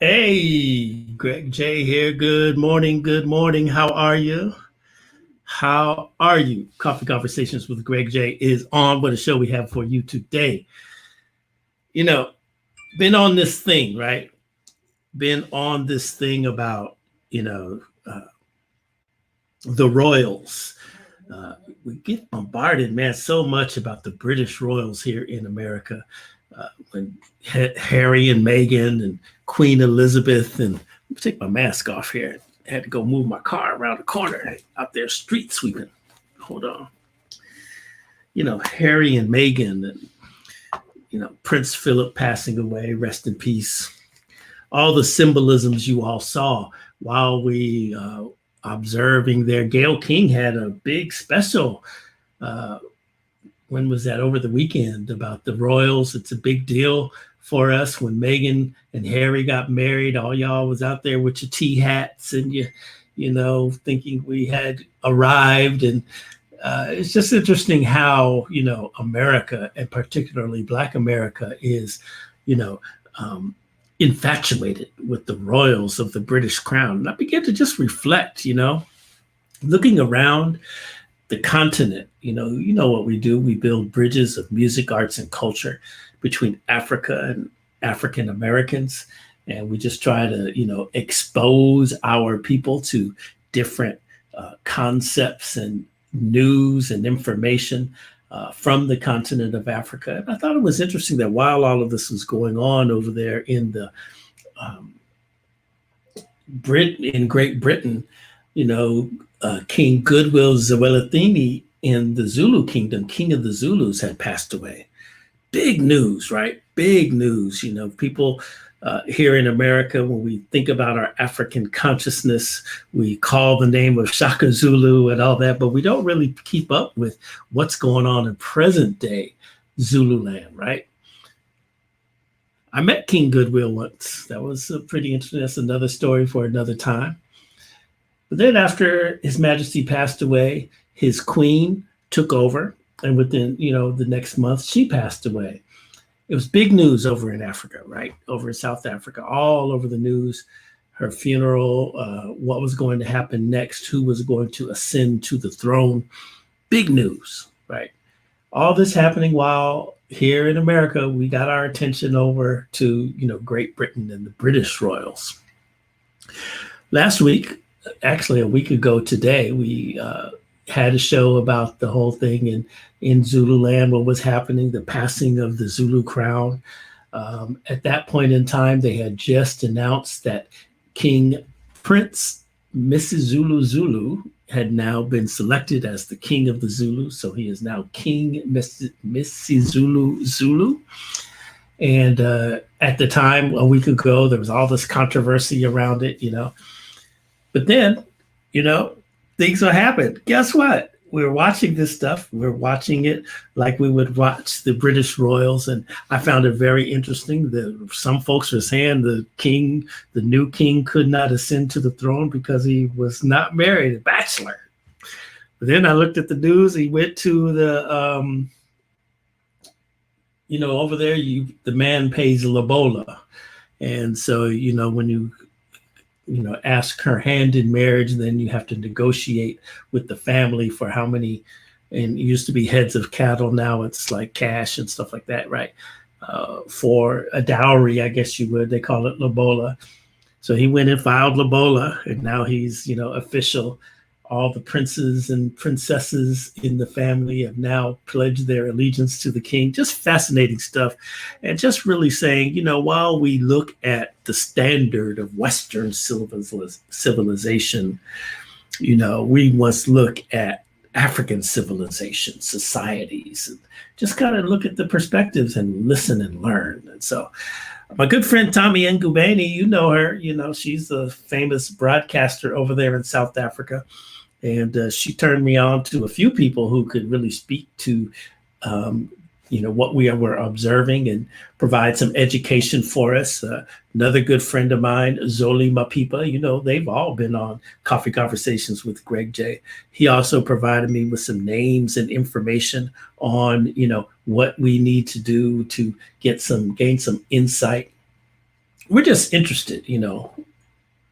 Hey, Greg J here. Good morning. Good morning. How are you? How are you? Coffee Conversations with Greg J is on. What a show we have for you today. You know, been on this thing, right? Been on this thing about, you know, uh, the royals. We get bombarded, man, so much about the British royals here in America. When Harry and Meghan and Queen Elizabeth, and let me take my mask off here. I had to go move my car around the corner out there street sweeping. Hold on. Harry and Meghan and, Prince Philip passing away, rest in peace. All the symbolisms you all saw while we observing there. Gayle King had a big special. When was that? Over the weekend, about the royals. It's a big deal for us. When Meghan and Harry got married, all y'all was out there with your tea hats and thinking we had arrived. And it's just interesting how, America, and particularly Black America, is, infatuated with the royals of the British crown. And I began to just reflect, looking around the continent. You know what we do. We build bridges of music, arts, and culture between Africa and African Americans. And we just try to, expose our people to different concepts and news and information from the continent of Africa. And I thought it was interesting that while all of this was going on over there in the in Great Britain, King Goodwill Zwelithini in the Zulu kingdom, king of the Zulus, had passed away. Big news, right? Big news. People here in America, when we think about our African consciousness, we call the name of Shaka Zulu and all that, but we don't really keep up with what's going on in present day Zululand, right? I met King Goodwill once. That was pretty interesting. That's another story for another time. But then after His Majesty passed away, his queen took over, and within, the next month, she passed away. It was big news over in Africa, right? Over in South Africa, all over the news. Her funeral, what was going to happen next, who was going to ascend to the throne. Big news, right? All this happening while here in America, we got our attention over to, Great Britain and the British royals. Last week, actually a week ago today, we had a show about the whole thing in Zululand, what was happening, the passing of the Zulu crown. At that point in time, they had just announced that King Prince Misizulu Zulu had now been selected as the king of the Zulus. So he is now King Misizulu Zulu. And at the time, a week ago, there was all this controversy around it, But then, things will happen. Guess what? We're watching this stuff. We're watching it like we would watch the British royals. And I found it very interesting that some folks were saying the new king could not ascend to the throne because he was not married, a bachelor. But then I looked at the news. He went to the, over there, the man pays lobola. And so, when you ask her hand in marriage, then you have to negotiate with the family for how many, and it used to be heads of cattle, now it's like cash and stuff like that, right? For a dowry, I guess you would, they call it lobola. So he went and filed lobola, and now he's, official. All the princes and princesses in the family have now pledged their allegiance to the king. Just fascinating stuff. And just really saying, while we look at the standard of Western civilization, we must look at African civilization, societies, and just kind of look at the perspectives and listen and learn. And so my good friend Tommy Ngubeni, you know her, she's a famous broadcaster over there in South Africa. And she turned me on to a few people who could really speak to, what we were observing and provide some education for us. Another good friend of mine, Zoli Mapipa, they've all been on Coffee Conversations with Greg J. He also provided me with some names and information on, what we need to do to gain some insight we're just interested,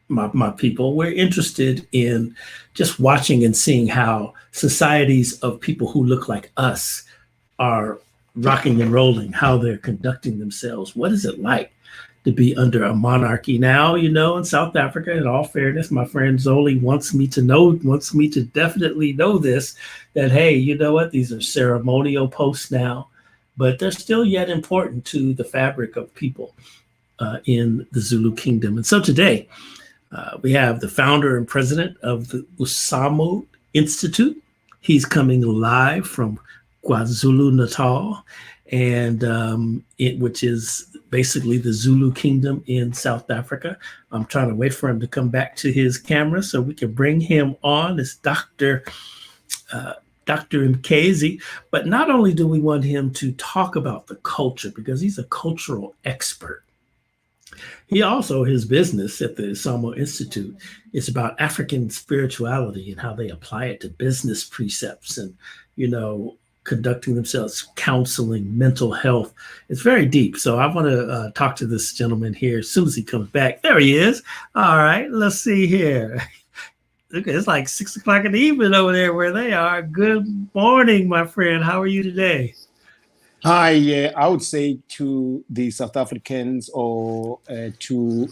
my people. We're interested in just watching and seeing how societies of people who look like us are rocking and rolling, how they're conducting themselves. What is it like to be under a monarchy now, in South Africa? In all fairness, my friend Zoli wants me to definitely know this, that, hey, you know what? These are ceremonial posts now, but they're still yet important to the fabric of people in the Zulu kingdom. And so today, we have the founder and president of the Umsamo Institute. He's coming live from KwaZulu-Natal, and which is basically the Zulu kingdom in South Africa. I'm trying to wait for him to come back to his camera so we can bring him on. It's Dr. Mkhize. But not only do we want him to talk about the culture, because he's a cultural expert, he also, his business at the Umsamo Institute is about African spirituality and how they apply it to business precepts and, conducting themselves, counseling, mental health. It's very deep. So I want to talk to this gentleman here as soon as he comes back. There he is. All right, let's see here. Look, it's like 6 o'clock in the evening over there where they are. Good morning, my friend. How are you today? Hi, I would say to the South Africans or to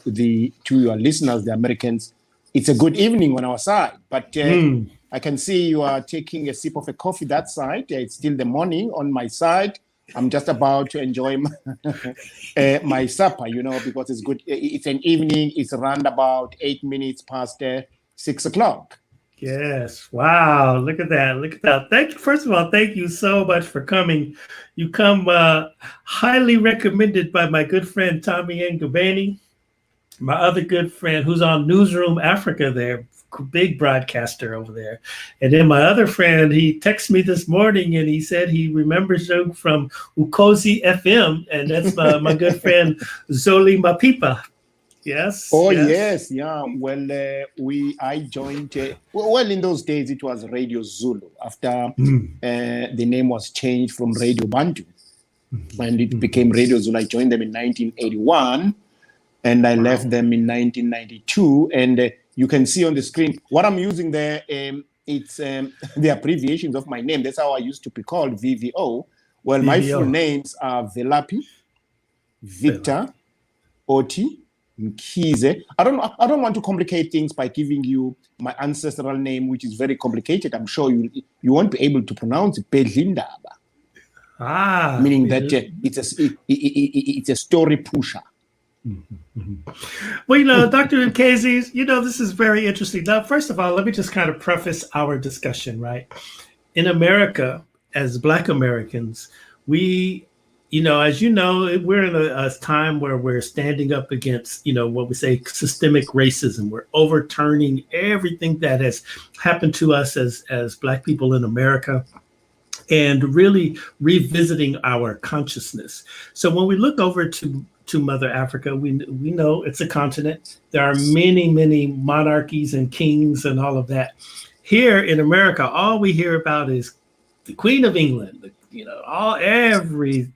your listeners, the Americans, it's a good evening on our side. But I can see you are taking a sip of a coffee that side. It's still the morning on my side. I'm just about to enjoy my supper, because it's good. It's an evening. It's around about 8 minutes past 6 o'clock. Yes. Wow. Look at that. Look at that. Thank you. First of all, thank you so much for coming. You come highly recommended by my good friend, Tommy Ngubeni, my other good friend who's on Newsroom Africa there, big broadcaster over there. And then my other friend, he texted me this morning and he said he remembers you from Ukozi FM. And that's my good friend, Zoli Mapipa. Yes. Oh, yes. Yeah. Well, I joined. Well, in those days, it was Radio Zulu. After the name was changed from Radio Bantu, and it became Radio Zulu. I joined them in 1981, and I left them in 1992. And you can see on the screen what I'm using there. It's the abbreviations of my name. That's how I used to be called, VVO. Well, my full names are Velaphi, Victor, Oti, Mkhize. I don't want to complicate things by giving you my ancestral name, which is very complicated. I'm sure you won't be able to pronounce it. Bedlindaba. Meaning that it's a story pusher. Well, Dr. Mkhize, this is very interesting. Now, first of all, let me just kind of preface our discussion, right? In America, as Black Americans, we, as you know, we're in a time where we're standing up against, what we say systemic racism. We're overturning everything that has happened to us as Black people in America and really revisiting our consciousness. So when we look over to Mother Africa, we know it's a continent. There are many, many monarchies and kings and all of that. Here in America, all we hear about is the Queen of England. Every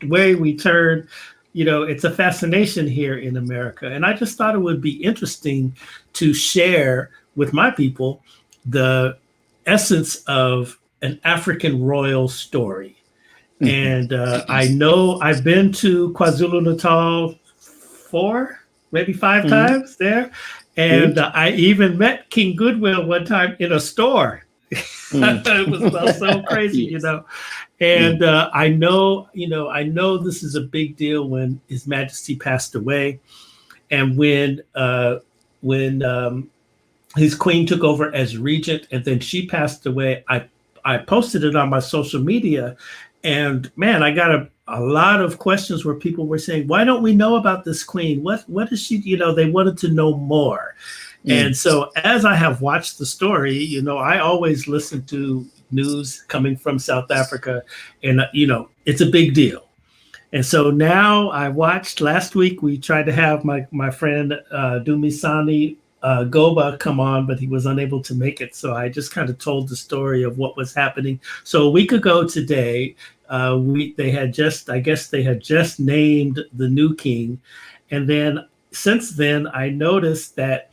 way we turn, it's a fascination here in America. And I just thought it would be interesting to share with my people the essence of an African royal story. And I know I've been to KwaZulu-Natal 4, maybe 5 times there. And I even met King Goodwill one time in a store. It was so crazy, yes. And I know this is a big deal when His Majesty passed away, and when his queen took over as regent, and then she passed away. I posted it on my social media, and man, I got a lot of questions where people were saying, "Why don't we know about this queen? What is she?" They wanted to know more. And so as I have watched the story, I always listen to news coming from South Africa, and, it's a big deal. And so now I watched last week, we tried to have my friend Dumisani Goba come on, but he was unable to make it. So I just kind of told the story of what was happening. So a week ago today, they had just named the new king. And then since then, I noticed that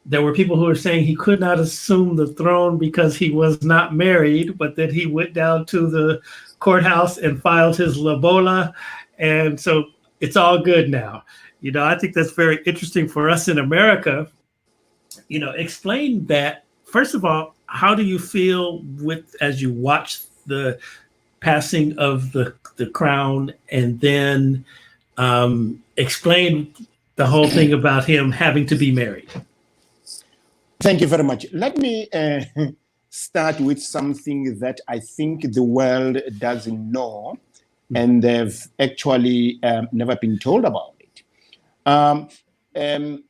there were people who were saying he could not assume the throne because he was not married, but that he went down to the courthouse and filed his lobola. And so it's all good now. I think that's very interesting for us in America. Explain that. First of all, how do you feel as you watch the passing of the crown, and then explain the whole thing about him having to be married? Thank you very much. Let me start with something that I think the world doesn't know, and they've actually never been told about it.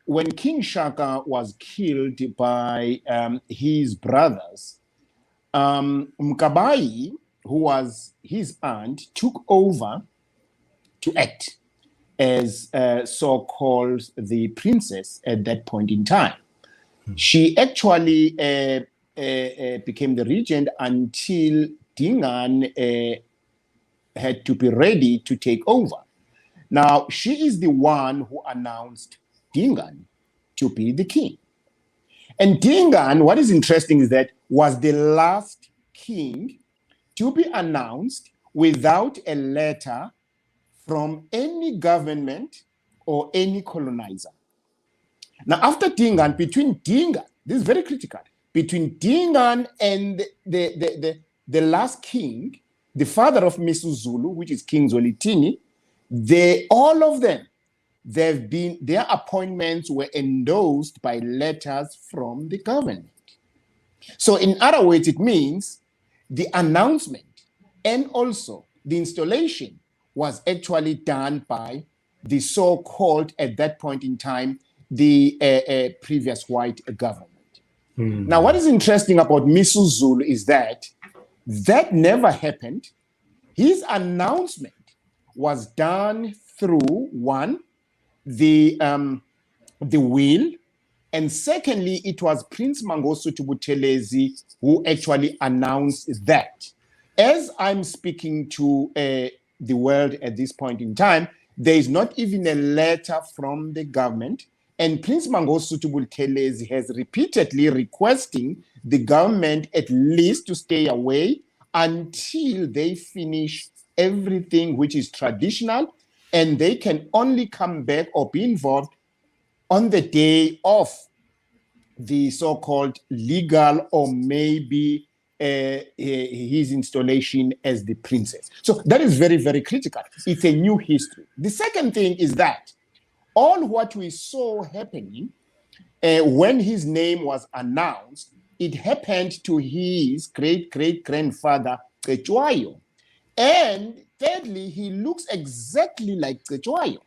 When King Shaka was killed by his brothers, Mkabayi, who was his aunt, took over to act as so-called the princess at that point in time. She actually became the regent until Dingaan had to be ready to take over. Now, she is the one who announced Dingaan to be the king. And Dingaan, what is interesting is that was the last king to be announced without a letter from any government or any colonizer. Now, after Dingaan, between Dingaan, this is very critical, between Dingaan and the last king, the father of Misu Zulu, which is King Zwelithini, all of them, their appointments were endorsed by letters from the government. So in other words, it means the announcement and also the installation was actually done by the so-called, at that point in time, the previous white government. Now, what is interesting about Misu Zulu is that never happened. His announcement was done through, one, the will, and secondly, it was Prince Mangosuthu Buthelezi who actually announced that. As I'm speaking to the world at this point in time, there is not even a letter from the government, and Prince Mangosuthu Buthelezi has repeatedly requesting the government at least to stay away until they finish everything which is traditional, and they can only come back or be involved on the day of the so-called legal or maybe his installation as the princess. So that is very, very critical. It's a new history. The second thing is that all what we saw happening when his name was announced, it happened to his great-great-grandfather, Cetshwayo. And thirdly, he looks exactly like Cetshwayo.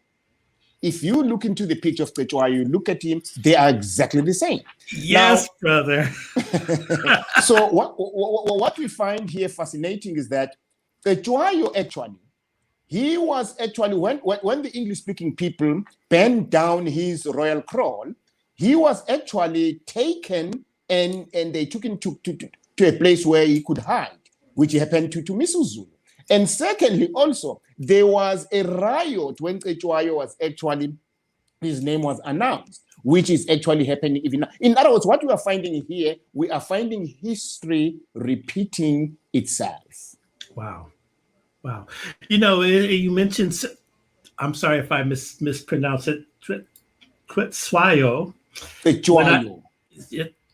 If you look into the picture of Cetshwayo, you look at him, they are exactly the same. Yes, now, brother. So what we find here fascinating is that Cetshwayo actually, he was actually, when the English-speaking people bent down his royal crown, he was actually taken and they took him to a place where he could hide, which happened to Misu Zulu. And secondly, also, there was a riot when Cetshwayo was actually, his name was announced, which is actually happening even now. In other words, what we are finding here, we are finding history repeating itself. Wow. Wow. You mentioned, I'm sorry if I mispronounce it, Cetshwayo. Cetshwayo.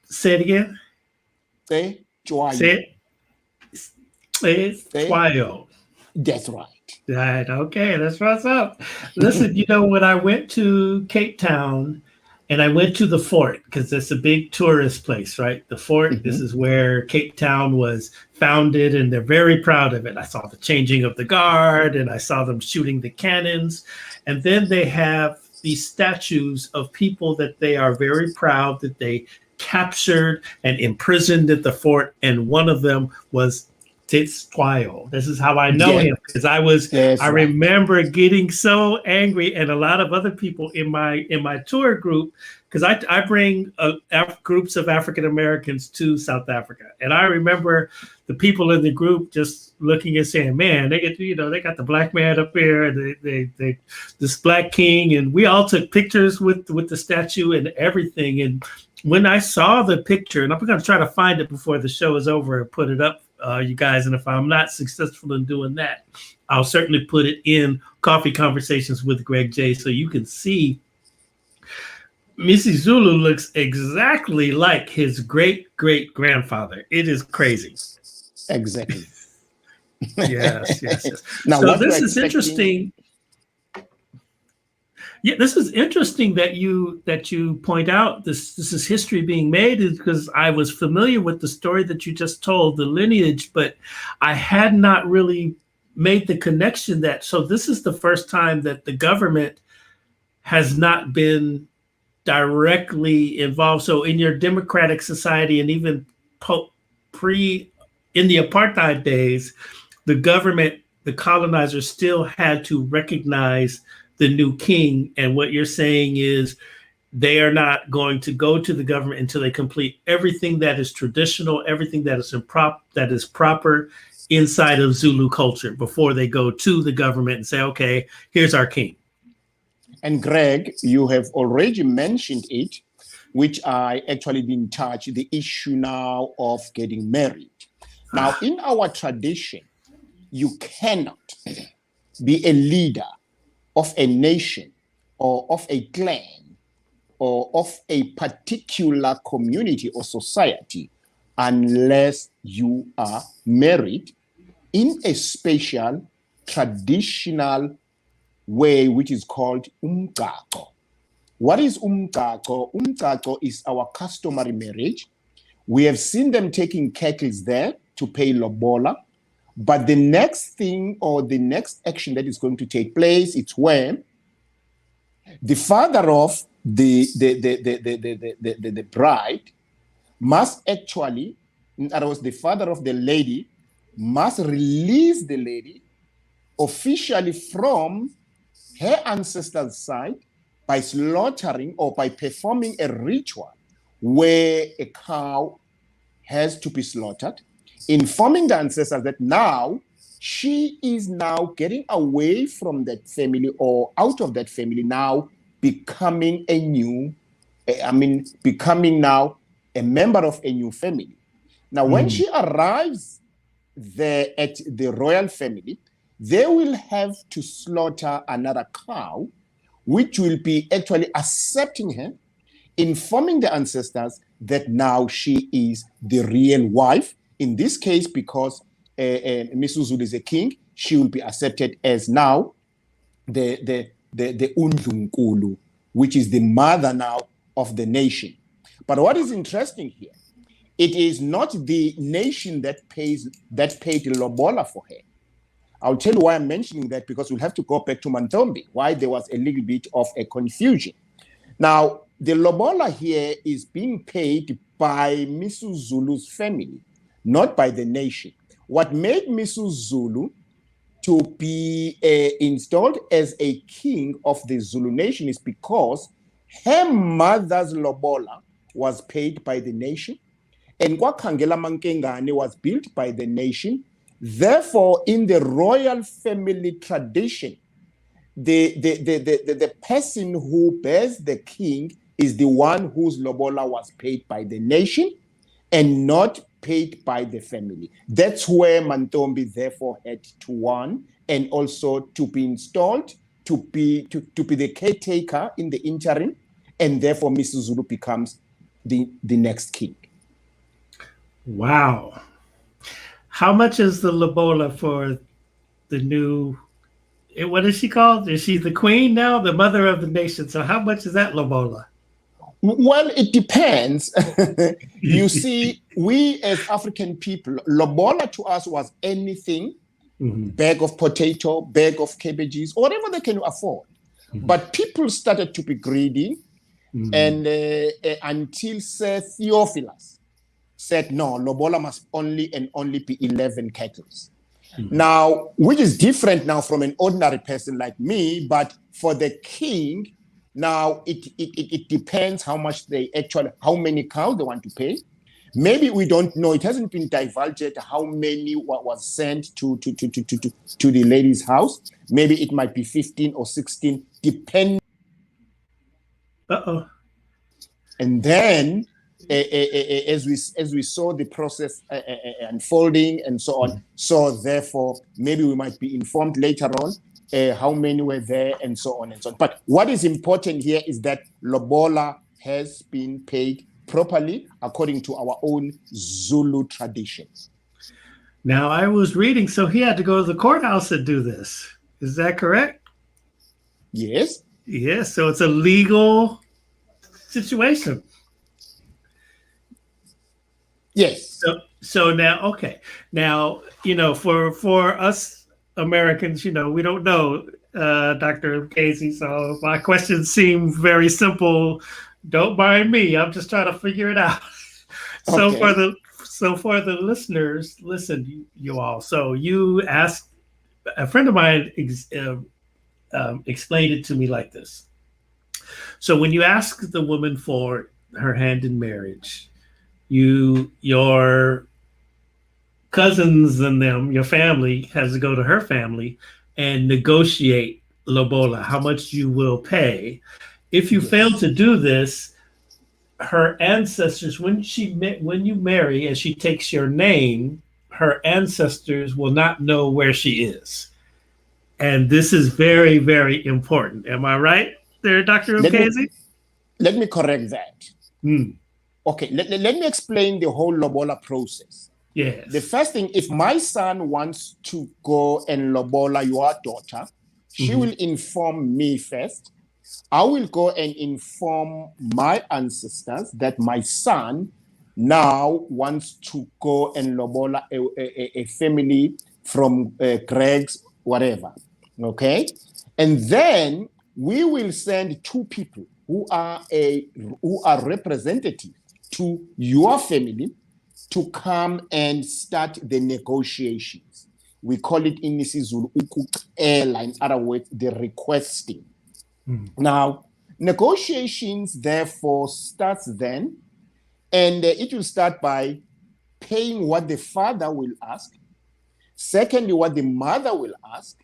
Say it again. Cetshwayo. Say it. Cetshwayo. That's right. Right. Okay. That's what's up. Listen, when I went to Cape Town and I went to the fort, because it's a big tourist place, right? The fort, This is where Cape Town was founded, and they're very proud of it. I saw the changing of the guard, and I saw them shooting the cannons. And then they have these statues of people that they are very proud that they captured and imprisoned at the fort. And one of them was Titswayo. This is how I know him, because I remember getting so angry, and a lot of other people in my tour group, because I bring groups of African Americans to South Africa, and I remember the people in the group just looking and saying, "Man, they got the black man up here, this black king," and we all took pictures with the statue and everything. And when I saw the picture, and I'm going to try to find it before the show is over and put it up, you guys, and if I'm not successful in doing that, I'll certainly put it in Coffee Conversations with Greg J, so you can see Misi Zulu looks exactly like his great-great-grandfather. It is crazy. Exactly. Yes. Now, so this is interesting. Yeah, this is interesting that you point out this is history being made, is because I was familiar with the story that you just told, the lineage, but I had not really made the connection that, so this is the first time that the government has not been directly involved. So in your democratic society, and even in the apartheid days, the government, the colonizers, still had to recognize the new king. And what you're saying is they are not going to go to the government until they complete everything that is traditional, everything that is proper inside of Zulu culture before they go to the government and say, okay, here's our king. And Greg, you have already mentioned it, which I actually didn't touch, the issue now of getting married. Now, in our tradition, you cannot be a leader of a nation or of a clan or of a particular community or society unless you are married in a special traditional way, which is called umgaqo. What is umgaqo? Umgaqo is our customary marriage. We have seen them taking kettles there to pay lobola. But the next thing, or the next action that is going to take place, it's when the father of the bride must actually, in other words, the father of the lady must release the lady officially from her ancestors' side by slaughtering or by performing a ritual where a cow has to be slaughtered, informing the ancestors that now she is now getting away from that family or out of that family, now becoming becoming now a member of a new family. Now, when she arrives there at the royal family, they will have to slaughter another cow, which will be actually accepting her, informing the ancestors that now she is the real wife. In this case, because Mrs. Zulu is a king, she will be accepted as now the Undlunkulu, which is the mother now of the nation. But what is interesting here, it is not the nation that paid lobola for her. I'll tell you why I'm mentioning that, because we'll have to go back to Mantombi, why there was a little bit of a confusion. Now, the lobola here is being paid by Mrs. Zulu's family, not by the nation. What made Mrs. Zulu to be installed as a king of the Zulu nation is because her mother's lobola was paid by the nation, and Kwakhangela Mankengane was built by the nation. Therefore, in the royal family tradition, the person who bears the king is the one whose lobola was paid by the nation and not paid by the family. That's where Mantombi therefore had to won, and also to be installed to be the caretaker in the interim, and therefore Mrs. Zulu becomes the next king. Wow. How much is the lobola for the new, what is she called? Is she the queen now, the mother of the nation? So how much is that lobola? Well, it depends. You see, we as African people, lobola to us was anything, bag of potato, bag of cabbages, whatever they can afford. But people started to be greedy, and until Sir Theophilus said, no, lobola must only be 11 cattle. Now, which is different now from an ordinary person like me, but for the king, now it depends how much how many cows they want to pay. Maybe we don't know. It hasn't been divulged how many was sent to the lady's house. Maybe it might be 15 or 16, depending. And then, as we saw the process unfolding and so on, so therefore maybe we might be informed later on how many were there and so on and so on. But what is important here is that lobola has been paid properly according to our own Zulu traditions. Now, I was reading, so he had to go to the courthouse and do this. Is that correct? Yes. Yes, so it's a legal situation. Yes. So now, okay. Now, for us Americans, we don't know Dr. Mkhize, so my questions seem very simple. Don't mind me. I'm just trying to figure it out. Okay. So for the listeners, listen, you all. So you asked, a friend of mine explained it to me like this. So when you ask the woman for her hand in marriage, your cousins and your family has to go to her family and negotiate lobola, how much you will pay. If you fail to do this, her ancestors, when you marry and she takes your name, her ancestors will not know where she is. And this is very, very important. Am I right there, Dr. Mkhize? Let me correct that. Okay, let me explain the whole lobola process. Yes. The first thing, if my son wants to go and lobola your daughter, she will inform me first. I will go and inform my ancestors that my son now wants to go and lobola a family from Greg's, whatever. Okay? And then we will send two people who are representative to your family to come and start the negotiations. We call it in isiZulu ukucela, in other words, the requesting. Now, negotiations therefore starts then, and it will start by paying what the father will ask. Secondly, what the mother will ask.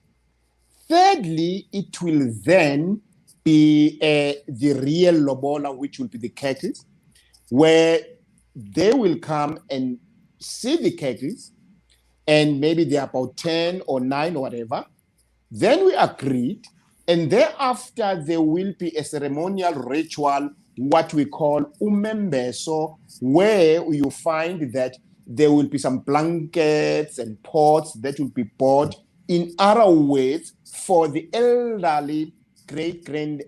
Thirdly, it will then be the real lobola, which will be the cattle, where they will come and see the cattle, and maybe they're about 10 or 9 or whatever. Then we agreed, and thereafter there will be a ceremonial ritual, what we call umembeso, where you find that there will be some blankets and pots that will be bought, in other words, for the elderly great-grand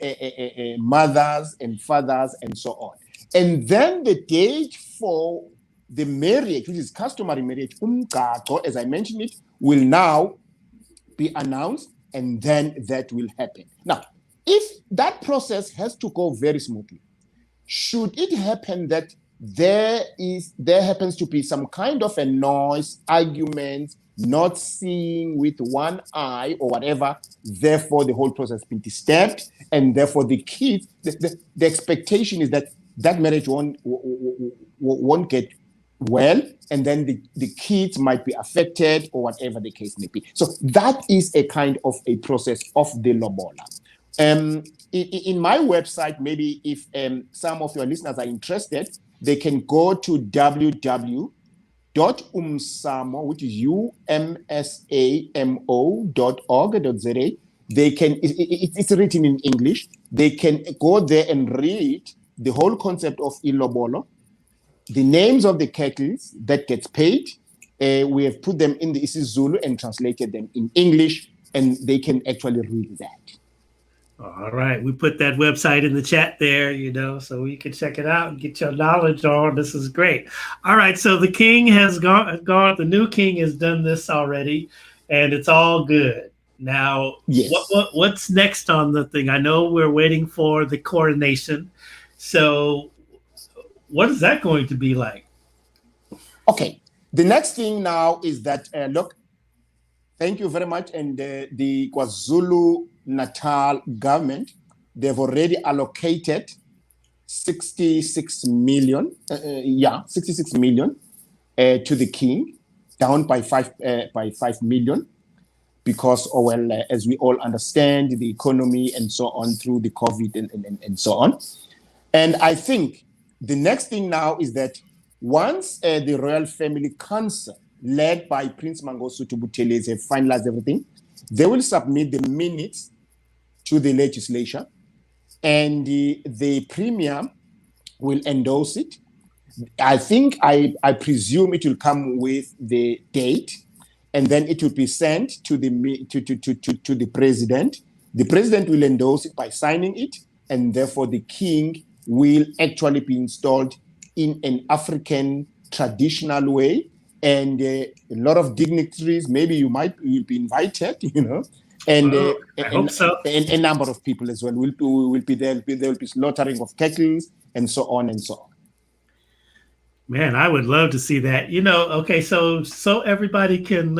mothers and fathers and so on. And then the date for the marriage, which is customary marriage, as I mentioned it, will now be announced, and then that will happen. Now, if that process has to go very smoothly, should it happen that there happens to be some kind of a noise, argument, not seeing with one eye or whatever, therefore the whole process has been disturbed, and therefore the kids, the expectation is that marriage won't get well, and then the kids might be affected or whatever the case may be. So that is a kind of a process of the lobola. In my website, maybe if some of your listeners are interested, they can go to www.umsamo, which is umsamo.org.za. They can, it's written in English. They can go there and read the whole concept of ilobolo, the names of the cattle that gets paid. We have put them in the isiZulu and translated them in English, and they can actually read that. All right. We put that website in the chat there, so you can check it out and get your knowledge on. This is great. All right. So the king has gone. The new king has done this already, and it's all good. Now, yes. What's next on the thing? I know we're waiting for the coronation. So what is that going to be like? Okay. The next thing now is that, look, thank you very much. And the KwaZulu-Natal government, they've already allocated 66 million, 66 million to the king, down by 5 million, because, as we all understand, the economy and so on through the COVID and so on. And I think the next thing now is that once the Royal Family Council, led by Prince Mangosuthu Buthelezi, have finalized everything, they will submit the minutes to the legislature, and the Premier will endorse it. I think, I presume it will come with the date, and then it will be sent to the president. The president will endorse it by signing it, and therefore the king will actually be installed in an African traditional way. And a lot of dignitaries, maybe you'll be invited, and I hope so. And a number of people as well will be there. There will be slaughtering of cattle and so on and so on. Man, I would love to see that. Okay, so everybody can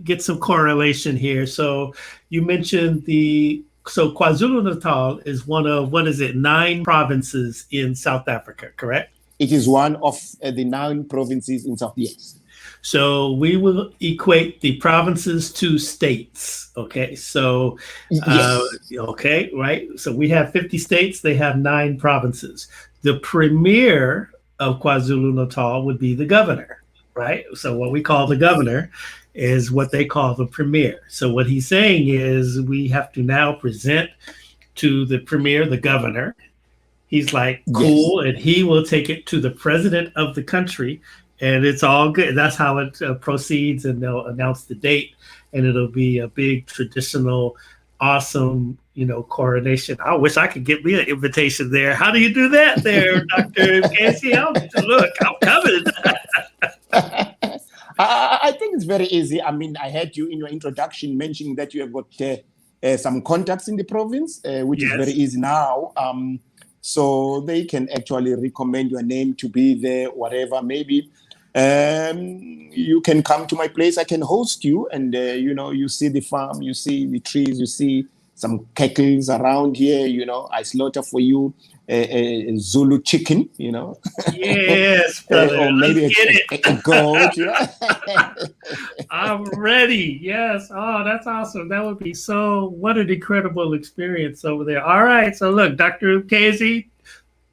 get some correlation here. So you mentioned KwaZulu-Natal is one of, 9 provinces in South Africa, correct? It is one of the 9 provinces in South, yes. So we will equate the provinces to states. Okay. So, yes. Okay. Right. So we have 50 states. They have 9 provinces. The premier of KwaZulu-Natal would be the governor. Right. So what we call the governor is what they call the premier. So what he's saying is we have to now present to the premier, the governor. He's like, cool. Yes. And he will take it to the president of the country. And it's all good. That's how it proceeds, and they'll announce the date, and it'll be a big traditional, awesome, coronation. I wish I could get me an invitation there. How do you do that there, Dr. Mkhize? Look, I'm coming. I think it's very easy. I mean, I heard you in your introduction mentioning that you have got some contacts in the province, which is very easy now. So they can actually recommend your name to be there, whatever, maybe. You can come to my place. I can host you, and you see the farm, you see the trees, you see some cattle around here. I slaughter for you a Zulu chicken. Yes, brother. Or maybe a goat. I'm ready. Yes. Oh, that's awesome. That would be what an incredible experience over there. All right. So look, Dr. Mkhize,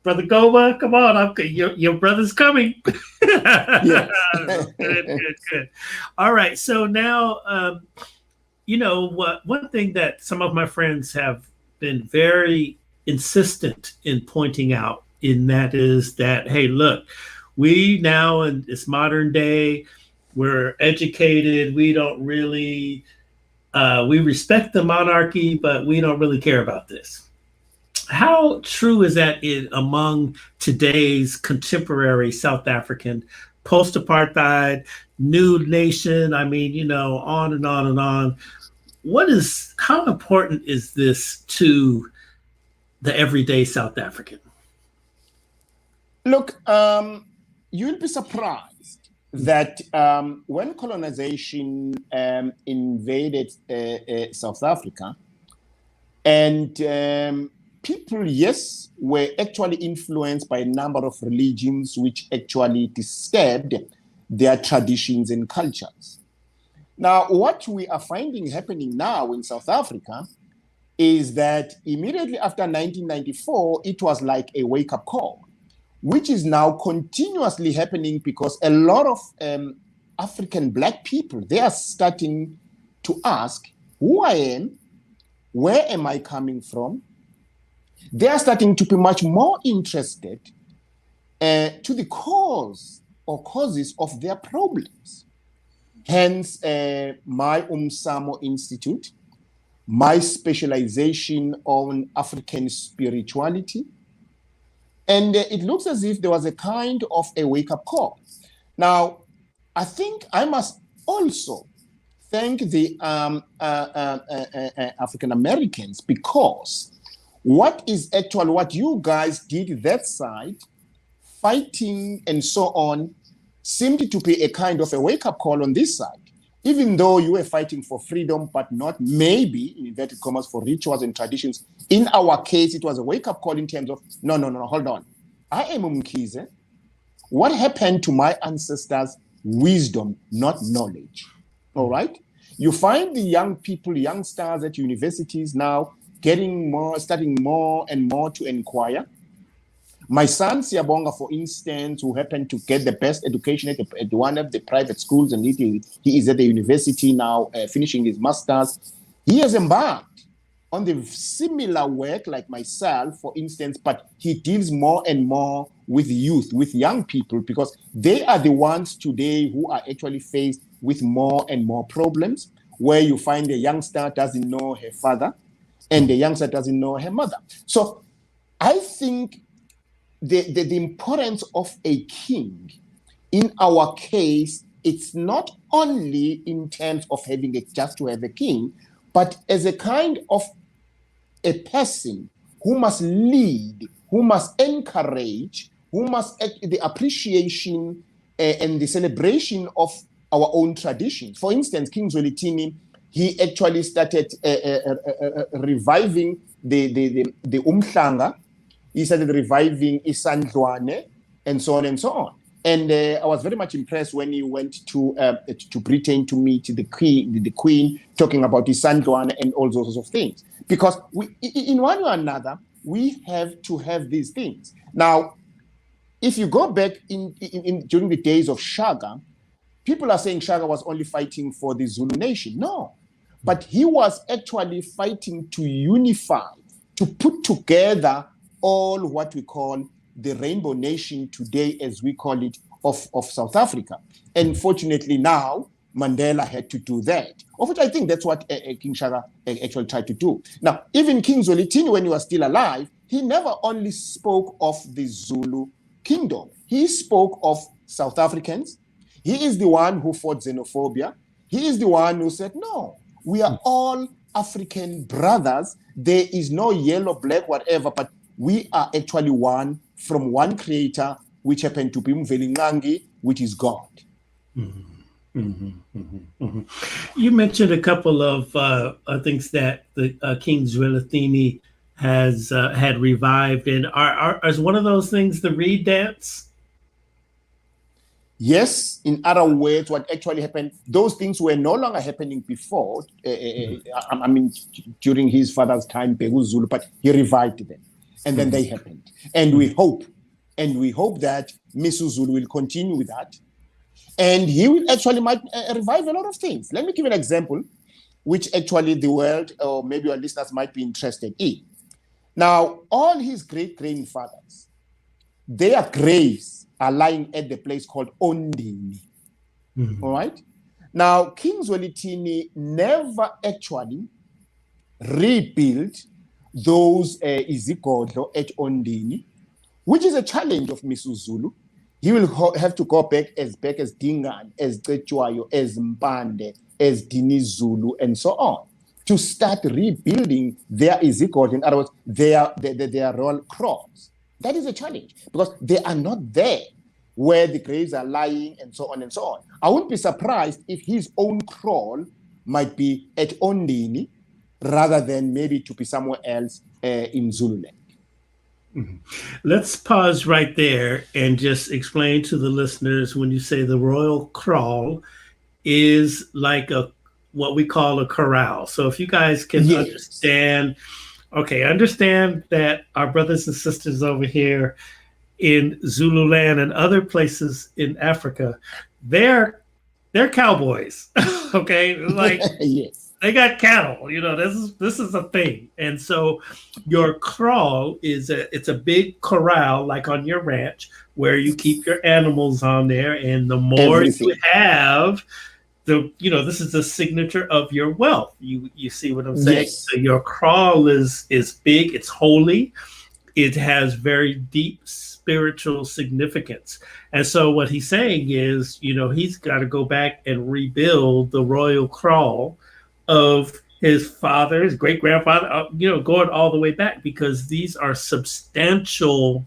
Brother Goma, come on. Your brother's coming. Yes. Good. All right. So now, one thing that some of my friends have been very insistent in pointing out in that is that, hey, look, we now in this modern day, we're educated. We don't really, we respect the monarchy, but we don't really care about this. How true is that among today's contemporary South African post-apartheid, new nation? I mean, on and on and on. How important is this to the everyday South African? Look, you'll be surprised that when colonization invaded South Africa, and people, yes, were actually influenced by a number of religions which actually disturbed their traditions and cultures. Now, what we are finding happening now in South Africa is that immediately after 1994, it was like a wake-up call, which is now continuously happening because a lot of African Black people, they are starting to ask who I am, where am I coming from? They are starting to be much more interested to the cause or causes of their problems. Hence, my Umsamo Institute, my specialization on African spirituality. And it looks as if there was a kind of a wake-up call. Now, I think I must also thank the African Americans, because what you guys did that side, fighting and so on, seemed to be a kind of a wake-up call on this side. Even though you were fighting for freedom, but not maybe, in inverted commas, for rituals and traditions, in our case, it was a wake-up call in terms of, no, hold on. I am Mkhize. What happened to my ancestors? Wisdom, not knowledge. All right? You find the young people, youngsters at universities now starting more and more to inquire. My son, Siyabonga, for instance, who happened to get the best education at one of the private schools, and he is at the university now, finishing his master's. He has embarked on the similar work like myself, for instance, but he deals more and more with youth, with young people, because they are the ones today who are actually faced with more and more problems, where you find the youngster doesn't know her father and the youngster doesn't know her mother. So I think the importance of a king in our case, it's not only in terms of having just to have a king, but as a kind of a person who must lead, who must encourage, who must the appreciation and the celebration of our own traditions. For instance, King Zwelithini, he actually started reviving the Umhlanga. He started reviving Isandlwane, and so on and so on. And I was very much impressed when he went to Britain to meet the Queen, talking about Isandlwane and all those sorts of things. Because in one way or another, we have to have these things. Now, if you go back during the days of Shaka, people are saying Shaka was only fighting for the Zulu nation. No, but he was actually fighting to unify, to put together all what we call the rainbow nation today, as we call it, of South Africa. And fortunately now, Mandela had to do that, of which I think that's what King Shaka actually tried to do. Now, even King Zwelithini, when he was still alive, he never only spoke of the Zulu kingdom. He spoke of South Africans. He is the one who fought xenophobia. He is the one who said, no, we are all African brothers. There is no yellow, black, whatever, but we are actually one from one creator, which happened to be Mvelingangi, which is God. Mm-hmm. Mm-hmm. Mm-hmm. Mm-hmm. You mentioned a couple of things that the King Zwelithini has had revived, and is one of those things the reed dance? Yes, in other words, what actually happened, those things were no longer happening before. I mean, during his father's time, Pegu Zulu, but he revived them. And then they happened. And we hope that Misu Zulu will continue with that. And he will actually might revive a lot of things. Let me give an example, which actually the world, or maybe our listeners might be interested in. Now, all his great-grandfathers, their graves are lying at the place called Ondini. Mm-hmm. All right? Now, King Zwelithini never actually rebuilt those izigodlo at Ondini, which is a challenge of Misu Zulu. He will have to go back as Dingan, as Cetshwayo, as Mpande, as Dini Zulu, and so on, to start rebuilding their izigodlo, in other words, their royal crops. That is a challenge, because they are not there where the graves are lying, and so on and so on. I wouldn't be surprised if his own kraal might be at Ondini, rather than maybe to be somewhere else in Zululand. Mm-hmm. Let's pause right there and just explain to the listeners, when you say the royal kraal is like what we call a corral. So if you guys can understand that our brothers and sisters over here in Zululand and other places in Africa, they're cowboys. Okay, like yes. They got cattle, this is a thing. And so your kraal it's a big corral, like on your ranch, where you keep your animals on there. And the more you have, this is the signature of your wealth. You see what I'm saying? Yes. So your kraal is big, it's holy, it has very deep spiritual significance. And so what he's saying is, he's got to go back and rebuild the royal kraal of his father, his great-grandfather, going all the way back, because these are substantial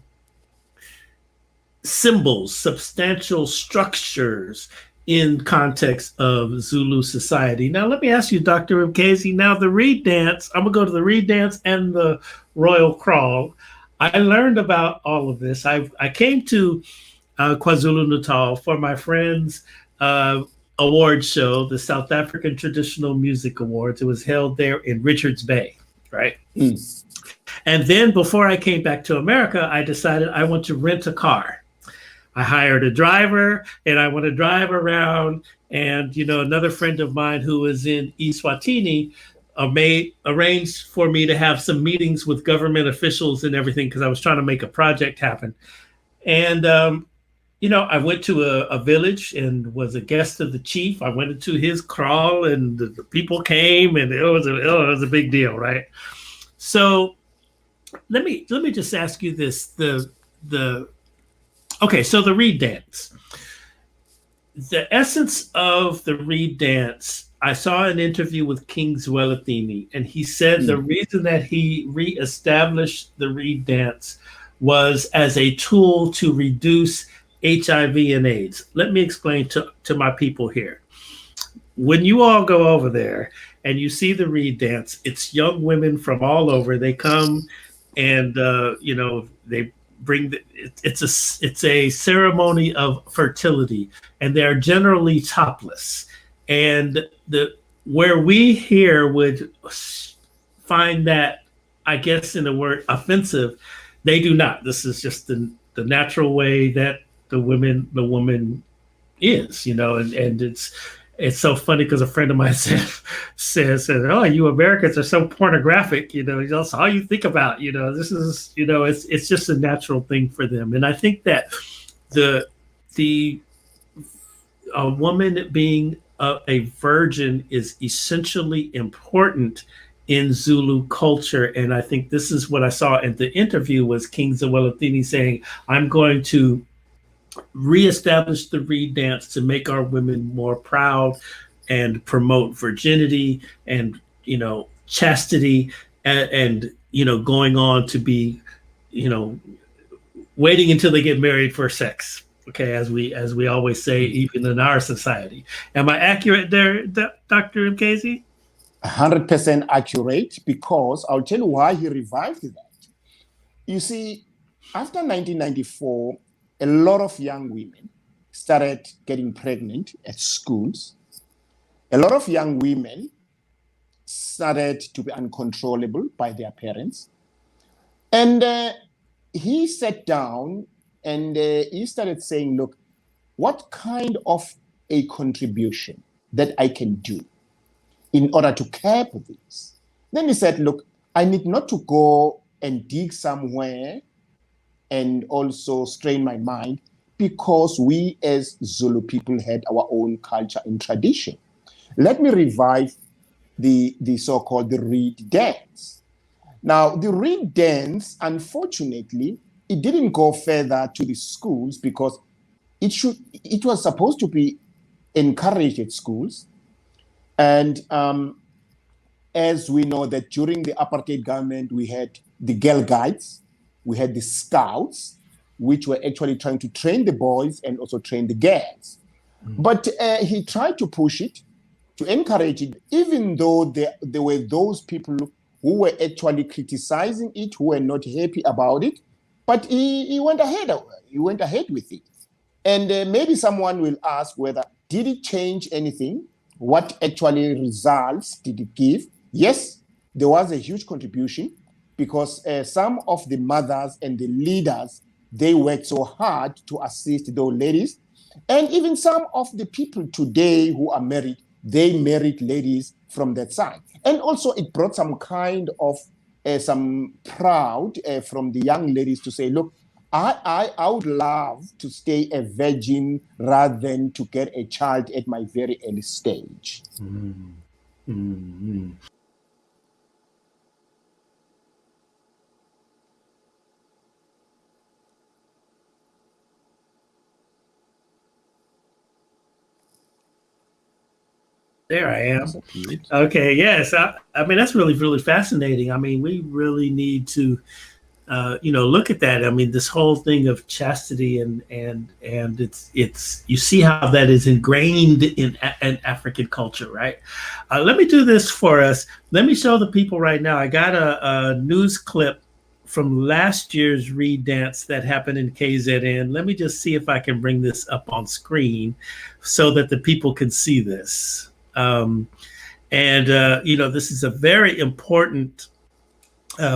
symbols, substantial structures in context of Zulu society. Now, let me ask you, Dr. Mkhize, now the reed dance, I'm gonna go to the reed dance and the royal crawl. I learned about all of this. I came to KwaZulu-Natal for my friend's uh, award show, the South African Traditional Music Awards. It was held there in Richards Bay, right? Mm. And then before I came back to America, I decided I want to rent a car. I hired a driver and I want to drive around. And, another friend of mine who was in Eswatini arranged for me to have some meetings with government officials and everything because I was trying to make a project happen. And, I went to a village and was a guest of the chief. I went into his kraal and the people came and it was a big deal, right? So let me just ask you this: okay, so the reed dance. The essence of the reed dance, I saw an interview with King Zwelithini, and he said the reason that he reestablished the reed dance was as a tool to reduce HIV and AIDS. Let me explain to my people here. When you all go over there and you see the reed dance, it's young women from all over. They come and, they bring it's a ceremony of fertility, and they are generally topless. And where we here would find that, I guess in the word offensive, they do not. This is just the natural way that the woman is, and it's so funny because a friend of mine says, "Oh, you Americans are so pornographic." That's all you think about. This is, it's just a natural thing for them. And I think that a woman being a virgin is essentially important in Zulu culture. And I think this is what I saw in the interview was King Zwelithini saying, "I'm going to reestablish the reed dance to make our women more proud and promote virginity and chastity and going on to be waiting until they get married for sex." Okay, as we always say, even in our society. Am I accurate there, Dr. Mkhize? 100% accurate, because I'll tell you why he revived that. You see, after 1994, a lot of young women started getting pregnant at schools. A lot of young women started to be uncontrollable by their parents. And he sat down and he started saying, look, what kind of a contribution that I can do in order to curb this? Then he said, look, I need not to go and dig somewhere and also strain my mind, because we as Zulu people had our own culture and tradition. Let me revive the so-called the reed dance. Now, the reed dance, unfortunately, it didn't go further to the schools because it was supposed to be encouraged at schools. And as we know that during the apartheid government, we had the Girl Guides, we had the Scouts, which were actually trying to train the boys and also train the girls. But he tried to push it, to encourage it, even though there were those people who were actually criticizing it, who were not happy about it. But he went ahead. He went ahead with it. And maybe someone will ask whether, did it change anything? What actually results did it give? Yes, there was a huge contribution, because some of the mothers and the leaders, they worked so hard to assist those ladies. And even some of the people today who are married, they married ladies from that side. And also it brought some kind of some proud from the young ladies to say, look, I would love to stay a virgin rather than to get a child at my very early stage. Mm-hmm. Mm-hmm. There I am. Okay, yes. I mean, that's really, really fascinating. I mean, we really need to look at that. I mean, this whole thing of chastity and it's you see how that is ingrained in African culture, right? Let me do this for us. Let me show the people right now. I got a news clip from last year's Reed dance that happened in KZN. Let me just see if I can bring this up on screen so that the people can see this. This is a very important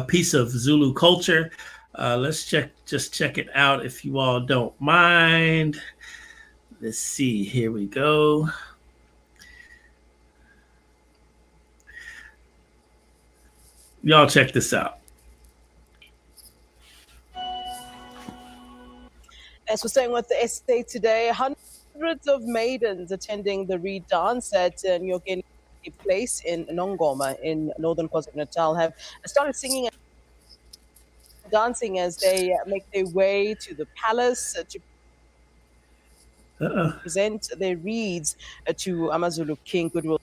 piece of Zulu culture. Let's check it out if you all don't mind. Let's see, here we go. Y'all check this out. As we're staying with the SA today, hundreds of maidens attending the Reed dance at Nyokeni place in Nongoma in northern KwaZulu-Natal have started singing and dancing as they make their way to the palace to present their reeds to Zulu King Goodwill.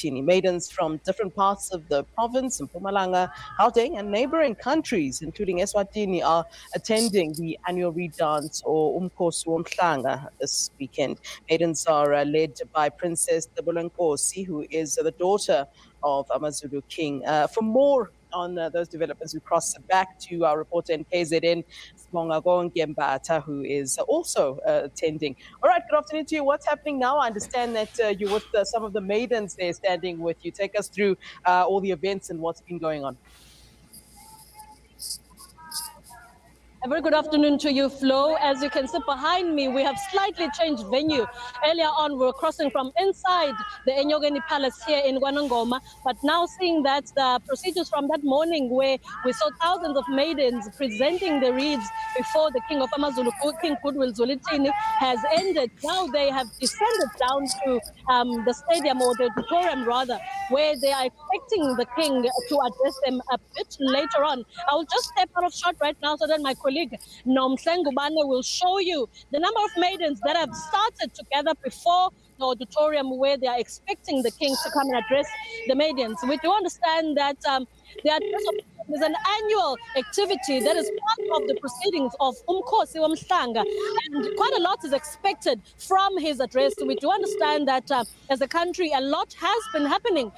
Maidens from different parts of the province, Mpumalanga, Gauteng, and neighboring countries, including Eswatini, are attending the annual Reed dance or Umkhosi Womhlanga this weekend. Maidens are led by Princess Nkosi, who is the daughter of Zulu King. For more on those developments, we cross back to our reporter in KZN, Sibonga Ngembata, who is also attending. All right, good afternoon to you. What's happening now? I understand that you're with some of the maidens there standing with you. Take us through all the events and what's been going on. A very good afternoon to you, Flo. As you can see behind me, we have slightly changed venue. Earlier on, we were crossing from inside the Enyogeni Palace here in Kwanongoma, but now seeing that the procedures from that morning where we saw thousands of maidens presenting the reeds before the King of Amazulu, King Goodwill Zwelithini, has ended. Now they have descended down to the stadium, or the auditorium rather, where they are expecting the King to address them a bit later on. I will just step out of shot right now so that my colleague Nomhlengubane will show you the number of maidens that have started together before the auditorium where they are expecting the King to come and address the maidens. We do understand that the address is an annual activity that is part of the proceedings of Umkhosi Womhlanga, and quite a lot is expected from his address. We do understand that as a country, a lot has been happening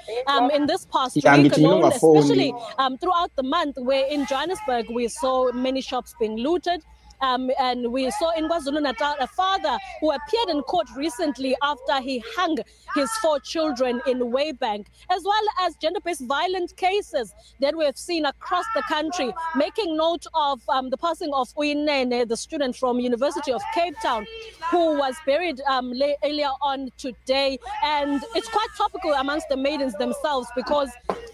in this past week alone, especially throughout the month, where in Johannesburg we saw many shops being looted. And we saw in KwaZulu-Natal a father who appeared in court recently after he hung his 4 children in Waybank, as well as gender-based violent cases that we have seen across the country, making note of the passing of Uyinene, the student from University of Cape Town, who was buried earlier on today. And it's quite topical amongst the maidens themselves, because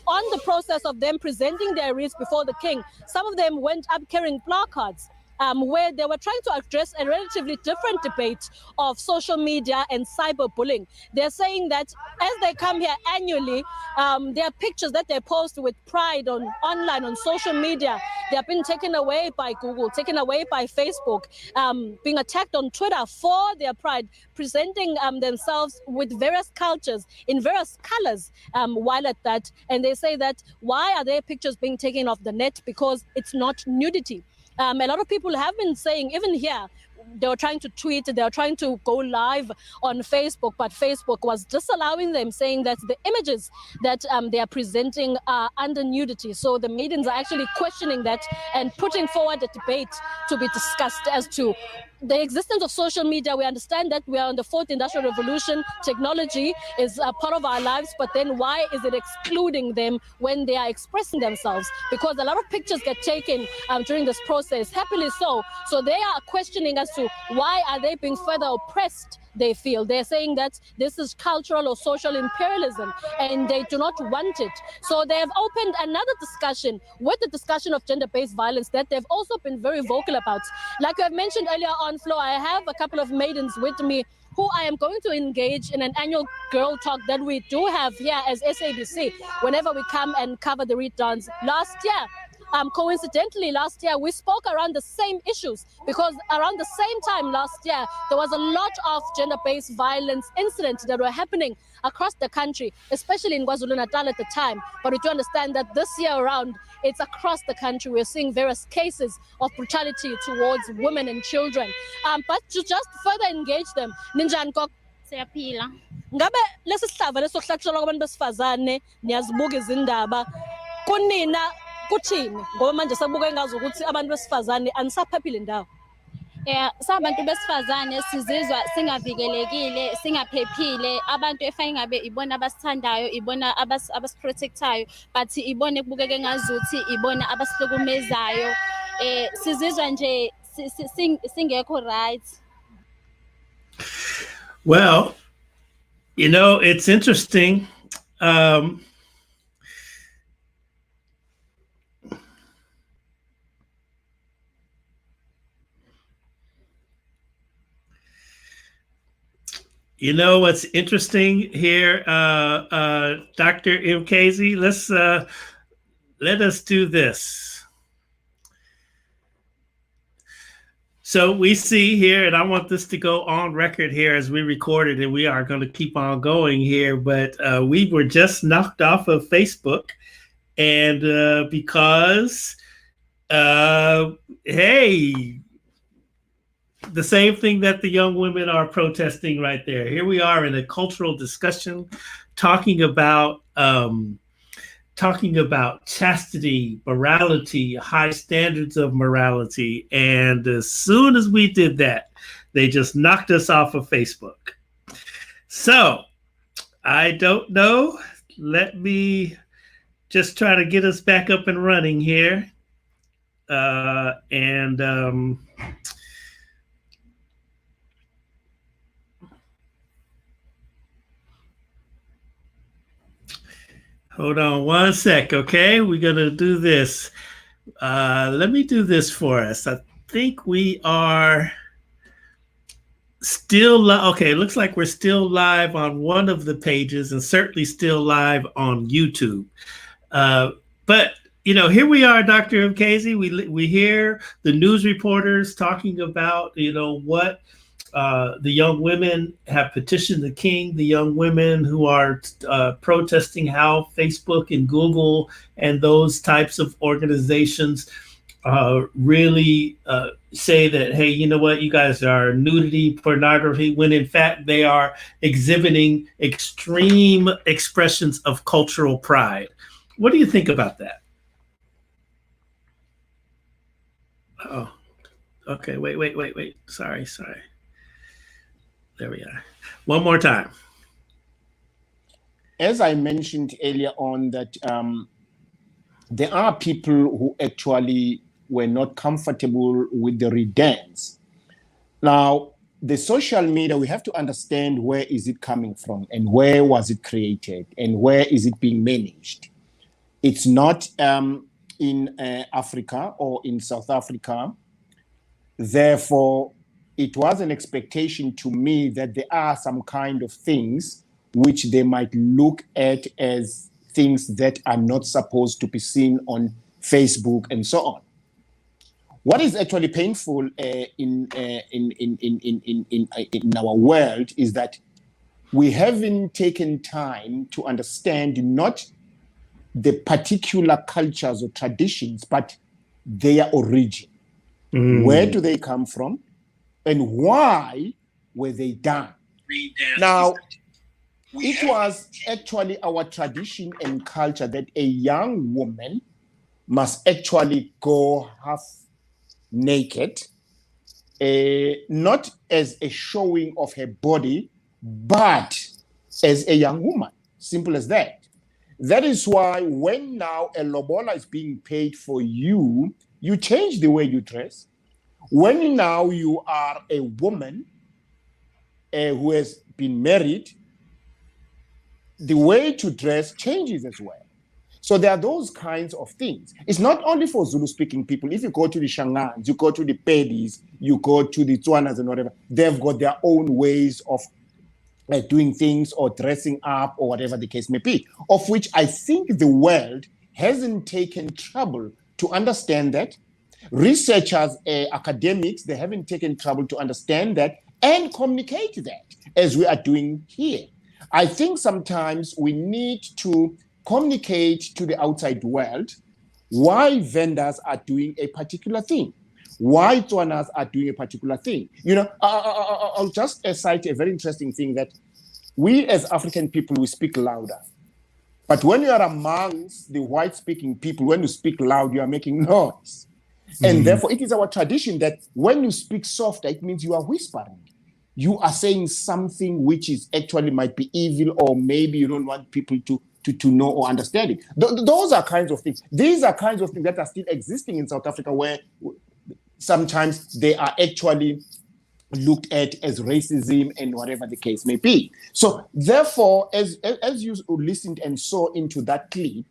on the process of them presenting their wreaths before the King, some of them went up carrying placards where they were trying to address a relatively different debate of social media and cyberbullying. They're saying that as they come here annually, there are pictures that they post with pride online on social media. They have been taken away by Google, taken away by Facebook, being attacked on Twitter for their pride, presenting themselves with various cultures in various colors while at that. And they say that why are their pictures being taken off the net? Because it's not nudity. A lot of people have been saying, even here, they were trying to tweet, they were trying to go live on Facebook, but Facebook was disallowing them, saying that the images that they are presenting are under nudity. So the maidens are actually questioning that and putting forward a debate to be discussed as to the existence of social media. We understand that we are on the 4th industrial revolution. Technology is a part of our lives, but then why is it excluding them when they are expressing themselves? Because a lot of pictures get taken during this process, happily so. So they are questioning as to why are they being further oppressed. They feel they're saying that this is cultural or social imperialism and they do not want it. So they have opened another discussion with the discussion of gender-based violence that they've also been very vocal about. Like I've mentioned earlier on, Flo, I have a couple of maidens with me who I am going to engage in an annual girl talk that we do have here as SABC whenever we come and cover the Reed dance. Last year, Coincidentally, last year we spoke around the same issues, because around the same time last year there was a lot of gender-based violence incidents that were happening across the country, especially in KwaZulu-Natal at the time. But we do understand that this year around, it's across the country. We're seeing various cases of brutality towards women and children. But to just further engage them, Ninjani Kok, Siyaphila. ngabe lesi sihlava lesokuhlatshelwa kwabantu besifazane niyazibuka izindaba kunina kuthini, ngoba manje sekubuka engazi ukuthi abantu besifazane anisaphephile ndawo? Sabantu besifazane sizizwa singavikelekile, singaphephile. Abantu efanye ngabe ibona abasithandayo, ibona abasiprotectayo, but ibone kubukeke ngazuthi ibona abasihlukumezayo. Sizizwa nje singekho right. Well, you know, it's interesting. You know what's interesting here, Dr. Mkhize? Let us do this. So we see here, and I want this to go on record here as we record it, and we are going to keep on going here, but we were just knocked off of Facebook, and because, hey, the same thing that the young women are protesting right there. Here we are in a cultural discussion talking about chastity, morality, high standards of morality. And as soon as we did that, they just knocked us off of Facebook. So I don't know. Let me just try to get us back up and running here. Hold on one sec, okay? We're going to do this. Let me do this for us. I think we are still okay, it looks like we're still live on one of the pages and certainly still live on YouTube. But, you know, here we are, Dr. Mkhize. We hear the news reporters talking about, you know, what the young women have petitioned the king, the young women who are protesting how Facebook and Google and those types of organizations really say that, hey, you know what, you guys are nudity, pornography, when in fact they are exhibiting extreme expressions of cultural pride. What do you think about that? Oh, okay, wait. Sorry. There we are. One more time. As I mentioned earlier on, that there are people who actually were not comfortable with the redance. Now, the social media, we have to understand where is it coming from and where was it created and where is it being managed. It's not in Africa or in South Africa. Therefore, it was an expectation to me that there are some kind of things which they might look at as things that are not supposed to be seen on Facebook and so on. What is actually painful in our world is that we haven't taken time to understand not the particular cultures or traditions, but their origin. Where do they come from? And why were they done? Now, it was actually our tradition and culture that a young woman must actually go half naked, not as a showing of her body, but as a young woman. Simple as that. That is why when now a lobola is being paid for you, you change the way you dress. When now you are a woman who has been married, the way to dress changes as well. So there are those kinds of things. It's not only for Zulu-speaking people. If you go to the Shangans, you go to the Pedis, you go to the Tswanas and whatever, they've got their own ways of doing things or dressing up or whatever the case may be, of which I think the world hasn't taken trouble to understand that. Researchers, academics, they haven't taken trouble to understand that and communicate that as we are doing here. I think sometimes we need to communicate to the outside world why vendors are doing a particular thing, why Tswanas are doing a particular thing. You know, I'll just cite a very interesting thing that we as African people, we speak louder. But when you are amongst the white-speaking people, when you speak loud, you are making noise. And therefore, it is our tradition that when you speak softer, it means you are whispering. You are saying something which is actually might be evil, or maybe you don't want people to know or understand it. Those are kinds of things. These are kinds of things that are still existing in South Africa, where sometimes they are actually looked at as racism and whatever the case may be. So therefore, as you listened and saw into that clip,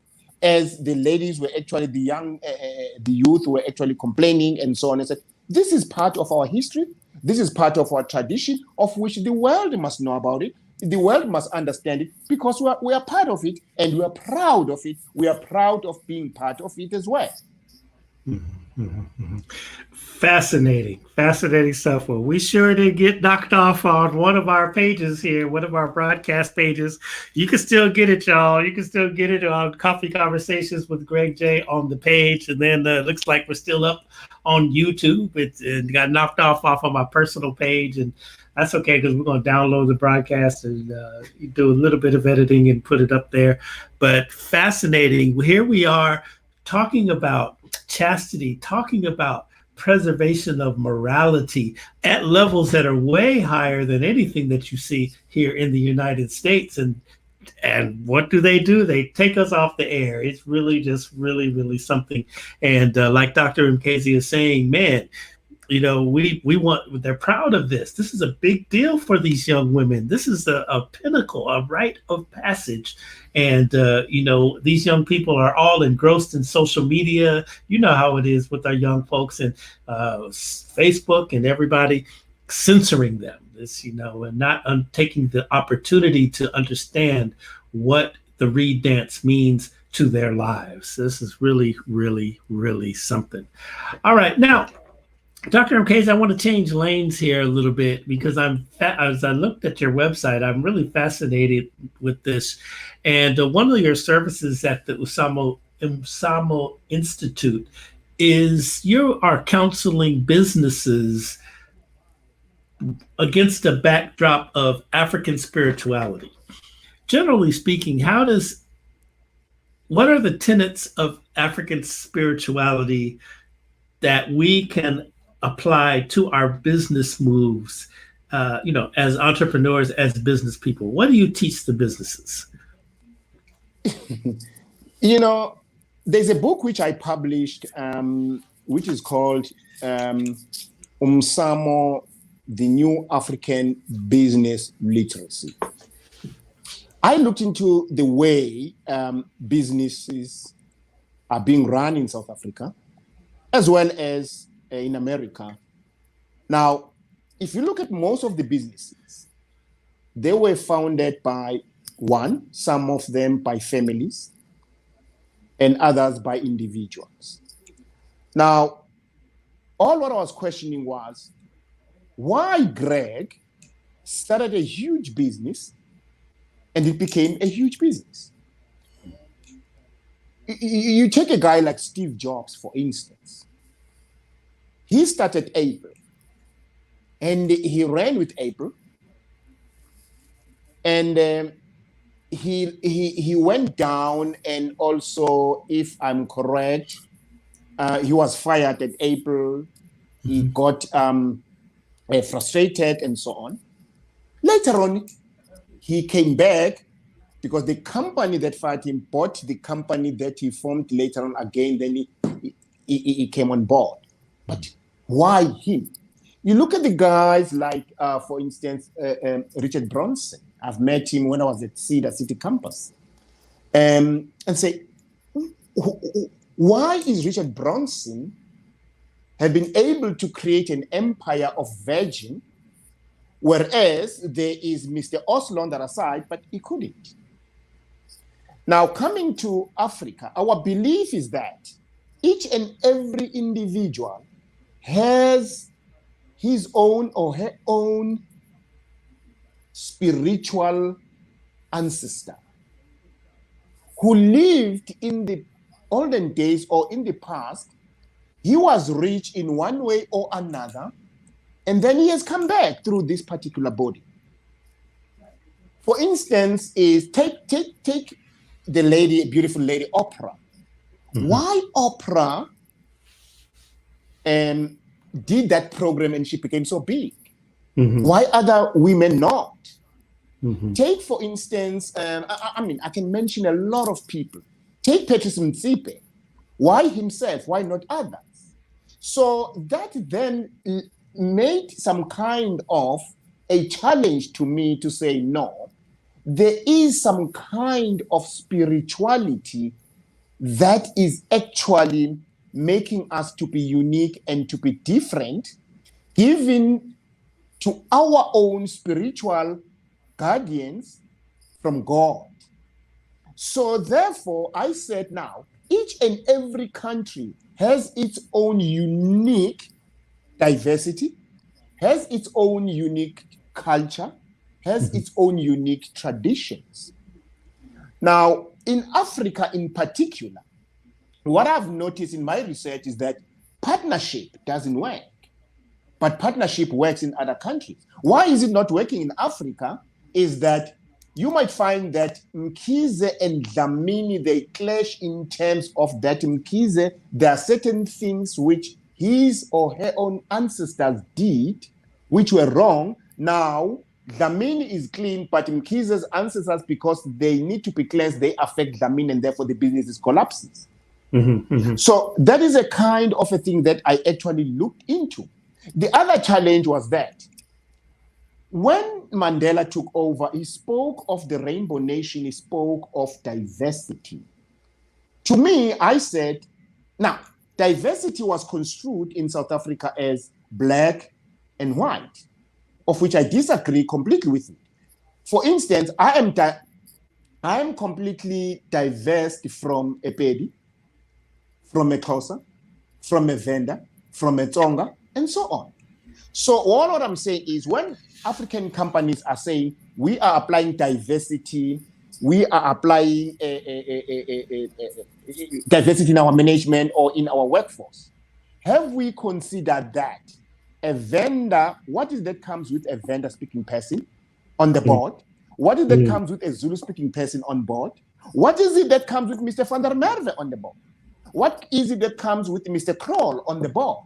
as the ladies were actually, the youth were actually complaining and so on and said, this is part of our history. This is part of our tradition, of which the world must know about it. The world must understand it, because we are part of it, and we are proud of it. We are proud of being part of it as well. Fascinating stuff. Well, we sure did get knocked off on one of our pages here, one of our broadcast pages. You can still get it, y'all. You can still get it on Coffee Conversations with Greg J on the page. And then it looks like we're still up on YouTube. It got knocked off on my personal page. And that's okay, because we're going to download the broadcast and do a little bit of editing and put it up there. But fascinating. Here we are talking about chastity, talking about preservation of morality at levels that are way higher than anything that you see here in the United States. And what do? They take us off the air. It's really just really something. And like Dr. Mkhize is saying, man, you know, they're proud of this. This is a big deal for these young women. This is a pinnacle, a rite of passage. And, you know, these young people are all engrossed in social media. You know how it is with our young folks, and Facebook and everybody censoring them, this, you know, and not taking the opportunity to understand what the reed dance means to their lives. This is really something. All right. Now, Dr. Mkhize, I want to change lanes here a little bit, because as I looked at your website, I'm really fascinated with this. And one of your services at the Umsamo Institute is you are counseling businesses against a backdrop of African spirituality. Generally speaking, what are the tenets of African spirituality that we can apply to our business moves, you know, as entrepreneurs, as business people? What do you teach the businesses? You know, there's a book which I published, which is called Umsamo, the New African Business Literacy. I looked into the way businesses are being run in South Africa, as well as in America. Now, if you look at most of the businesses, they were founded by some of them by families, and others by individuals. Now, all what I was questioning was, why Greg started a huge business and it became a huge business? You take a guy like Steve Jobs, for instance. He started Apple, and he ran with Apple, and he went down, and also, if I'm correct, he was fired at Apple. He got frustrated and so on. Later on, he came back because the company that fired him bought the company that he formed later on again. Then he came on board. But why him? You look at the guys like, for instance, Richard Branson. I've met him when I was at Cedar City campus. And say, why is Richard Branson have been able to create an empire of Virgin, whereas there is Mr. Oslo on the other side, but he couldn't? Now, coming to Africa, our belief is that each and every individual has his own or her own spiritual ancestor who lived in the olden days or in the past. He was rich in one way or another, and then he has come back through this particular body. For instance, take the lady, beautiful lady Oprah. Mm-hmm. Why Oprah did that program and she became so big? Mm-hmm. Why other women not? Mm-hmm. Take, for instance, I can mention a lot of people. Take Patrice Mkhize. Why himself? Why not others? So that then made some kind of a challenge to me to say, no, there is some kind of spirituality that is actually making us to be unique and to be different, given to our own spiritual guardians from God. So therefore, I said now, each and every country has its own unique diversity, has its own unique culture, has its own unique traditions. Now, in Africa in particular, what I've noticed in my research is that partnership doesn't work, but partnership works in other countries. Why is it not working in Africa? Is that you might find that Mkhize and Dlamini, they clash in terms of that Mkhize, there are certain things which his or her own ancestors did, which were wrong. Now, Dlamini is clean, but Mkhize's ancestors, because they need to be cleansed, they affect Dlamini, and therefore the business collapses. Mm-hmm, mm-hmm. So that is a kind of a thing that I actually looked into. The other challenge was that when Mandela took over, he spoke of the Rainbow Nation, he spoke of diversity. To me, I said, now, diversity was construed in South Africa as black and white, of which I disagree completely with it. For instance, I am completely diverse from a Pedi, from a Xhosa, from a Venda, from a Tsonga, and so on. So all what I'm saying is when African companies are saying we are applying diversity, we are applying diversity in our management or in our workforce, have we considered that a vendor, what is that comes with a vendor speaking person on the board? What is that comes with a Zulu speaking person on board? What is it that comes with Mr. Van der Merwe on the board? What is it that comes with Mr. Kroll on the board?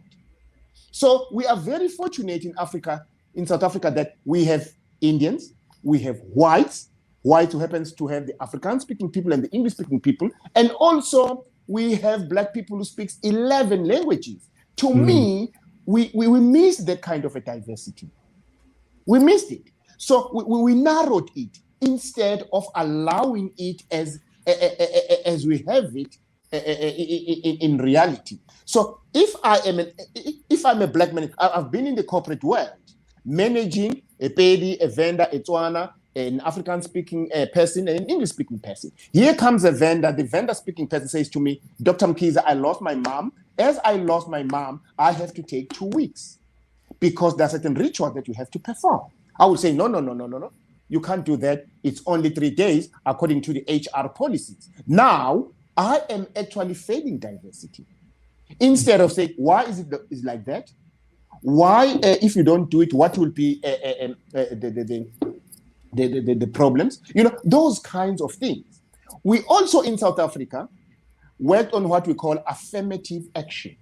So we are very fortunate in Africa, in South Africa, that we have Indians, we have whites who happens to have the African-speaking people and the English-speaking people, and also we have black people who speak 11 languages. To me, we missed that kind of a diversity. We missed it. So we narrowed it instead of allowing it as we have it in reality. So if I'm a black man, I've been in the corporate world, managing a Pedi, a vendor, a Tswana, an African-speaking person, and an English-speaking person. Here comes a vendor. The vendor-speaking person says to me, Dr. Mkhize, I lost my mom. As I lost my mom, I have to take 2 weeks because there are certain rituals that you have to perform. I would say, no. You can't do that. It's only 3 days according to the HR policies. Now, I am actually failing diversity. Instead of saying, why is it like that? Why, if you don't do it, what will be the problems? You know, those kinds of things. We also in South Africa worked on what we call affirmative action.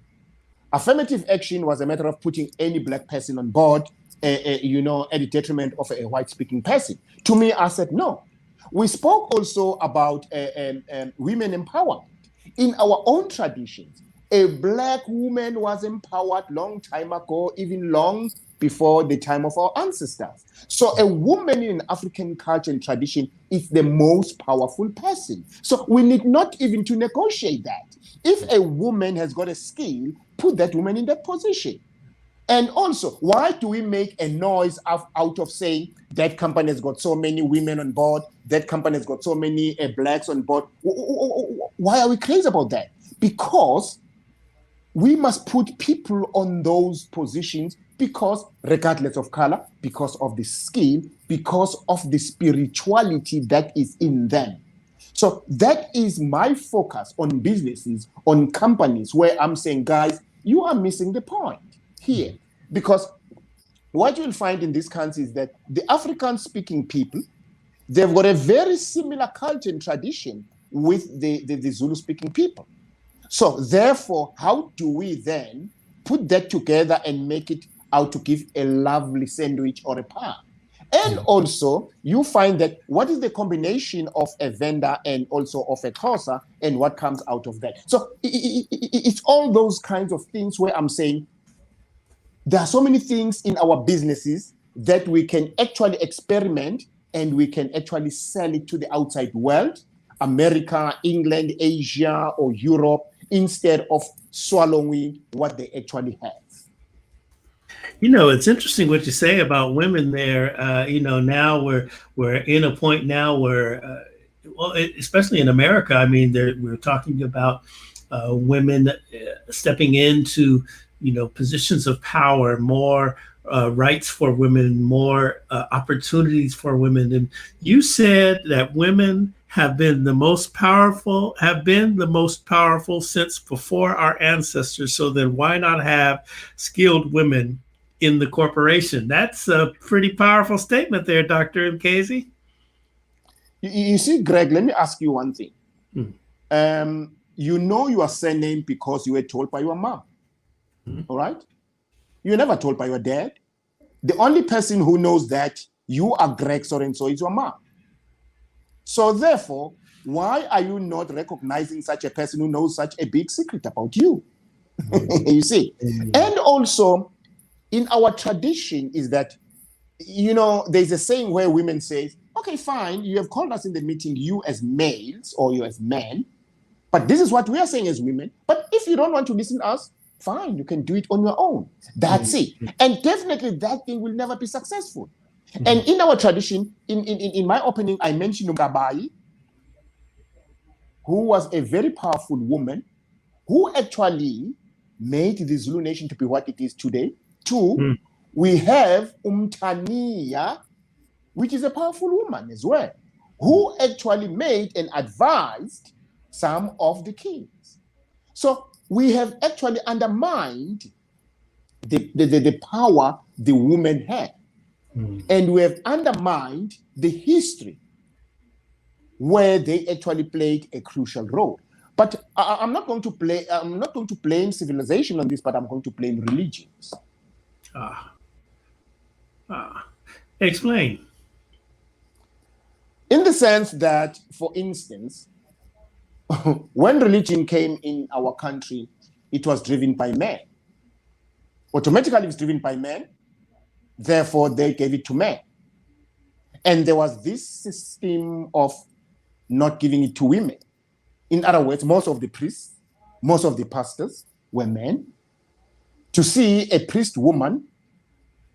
Affirmative action was a matter of putting any black person on board, at the detriment of a white-speaking person. To me, I said no. We spoke also about women empowerment. In our own traditions, a black woman was empowered long time ago, even long before the time of our ancestors. So a woman in African culture and tradition is the most powerful person. So we need not even to negotiate that. If a woman has got a skill, put that woman in that position. And also, why do we make a noise out of saying that company has got so many women on board, that company has got so many blacks on board? Why are we crazy about that? Because we must put people on those positions because, regardless of color, because of the skill, because of the spirituality that is in them. So that is my focus on businesses, on companies, where I'm saying, guys, you are missing the point here. Because what you'll find in this country is that the African-speaking people, they've got a very similar culture and tradition with the Zulu-speaking people. So therefore, how do we then put that together and make it out to give a lovely sandwich or a pie? And also, you find that what is the combination of a vendor and also of a Xhosa, and what comes out of that? So it's all those kinds of things where I'm saying there are so many things in our businesses that we can actually experiment and we can actually sell it to the outside world, America, England, Asia, or Europe, instead of swallowing what they actually have. You know, it's interesting what you say about women there. You know, now we're in a point now where, well, especially in America, I mean, we're talking about women stepping into, you know, positions of power, more rights for women, more opportunities for women. And you said that women have been the most powerful since before our ancestors. So then why not have skilled women in the corporation? That's a pretty powerful statement there, Dr. Mkhize. You see, Greg, let me ask you one thing. You know your surname because you were told by your mom, all right? You were never told by your dad. The only person who knows that you are Greg so-and-so is your mom. So therefore, why are you not recognizing such a person who knows such a big secret about you? You see? And also, in our tradition is that, you know, there's a saying where women say, okay, fine, you have called us in the meeting, you as males or you as men, but this is what we are saying as women. But if you don't want to listen to us, fine, you can do it on your own. That's it. And definitely that thing will never be successful. And in our tradition, in my opening, I mentioned Umkabayi, who was a very powerful woman, who actually made the Zulu nation to be what it is today. Two, we have Umtania, which is a powerful woman as well, who actually made and advised some of the kings. So we have actually undermined the power the women had. And we have undermined the history where they actually played a crucial role. But I'm not going to blame civilization on this, but I'm going to blame religions. Explain. In the sense that, for instance, when religion came in our country, it was driven by men. Automatically, it was driven by men. Therefore, they gave it to men. And there was this system of not giving it to women. In other words, most of the priests, most of the pastors were men. To see a priest woman,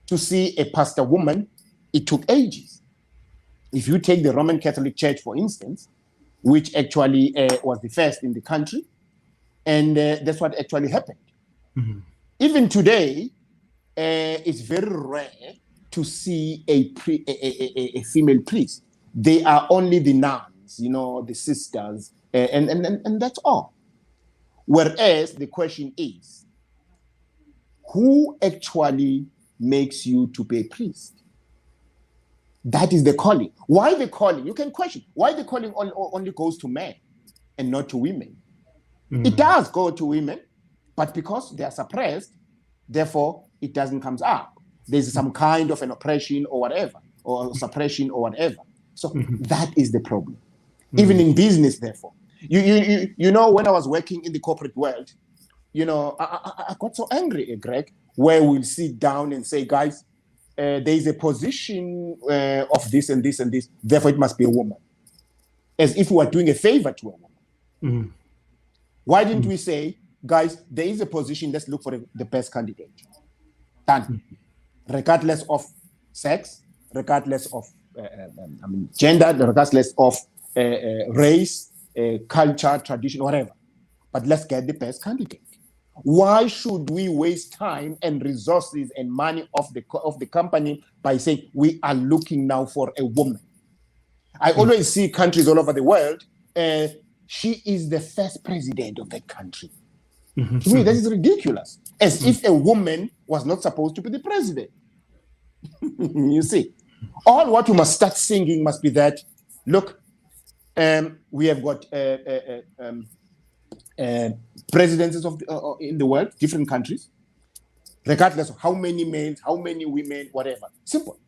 to see a pastor woman, it took ages. If you take the Roman Catholic Church, for instance, which actually was the first in the country, and that's what actually happened. Even today, it's very rare to see a female priest. They are only the nuns, you know, the sisters, and that's all. Whereas the question is, who actually makes you to be a priest? That is the calling. Why the calling? You can question why the calling only goes to men and not to women. It does go to women, but because they are suppressed, therefore it doesn't come up. There's some kind of an oppression or whatever, or suppression or whatever. So that is the problem. Even in business, therefore. You know, when I was working in the corporate world, you know, I got so angry, Greg, where we'll sit down and say, guys, there is a position of this and this and this, therefore it must be a woman. As if we were doing a favor to a woman. Why didn't we say, guys, there is a position, let's look for the best candidate? Done. Regardless of sex, regardless of gender, regardless of race, culture, tradition, whatever. But let's get the best candidate. Why should we waste time and resources and money of the company by saying we are looking now for a woman? I always see countries all over the world. She is the first president of that country. To me, that is ridiculous. As if a woman was not supposed to be the president. You see, all what we must start singing must be that, look, we have got presidencies of in the world, different countries, regardless of how many men, how many women, whatever. Simple.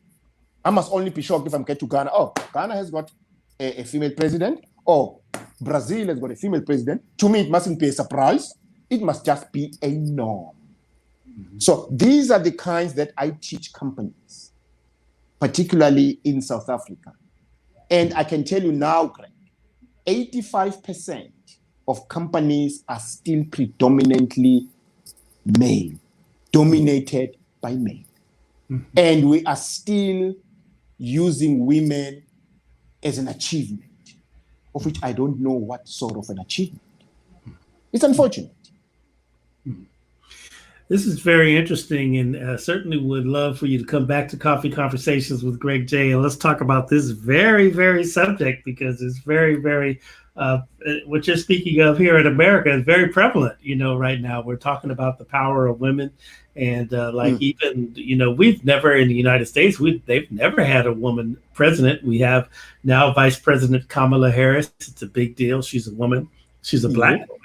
I must only be shocked if I'm get to Ghana. Oh, Ghana has got a female president. Oh, Brazil has got a female president. To me, it mustn't be a surprise. It must just be a norm. So these are the kinds that I teach companies, particularly in South Africa. And I can tell you now, Greg, 85% of companies are still predominantly male, dominated by men. And we are still using women as an achievement, of which I don't know what sort of an achievement. It's unfortunate. This is very interesting, and certainly would love for you to come back to Coffee Conversations with Greg J. And let's talk about this very, very subject, because it's very, very, what you're speaking of here in America is very prevalent, right now. We're talking about the power of women. And even, we've never in the United States, they've never had a woman president. We have now Vice President Kamala Harris. It's a big deal. She's a woman. She's a Black woman.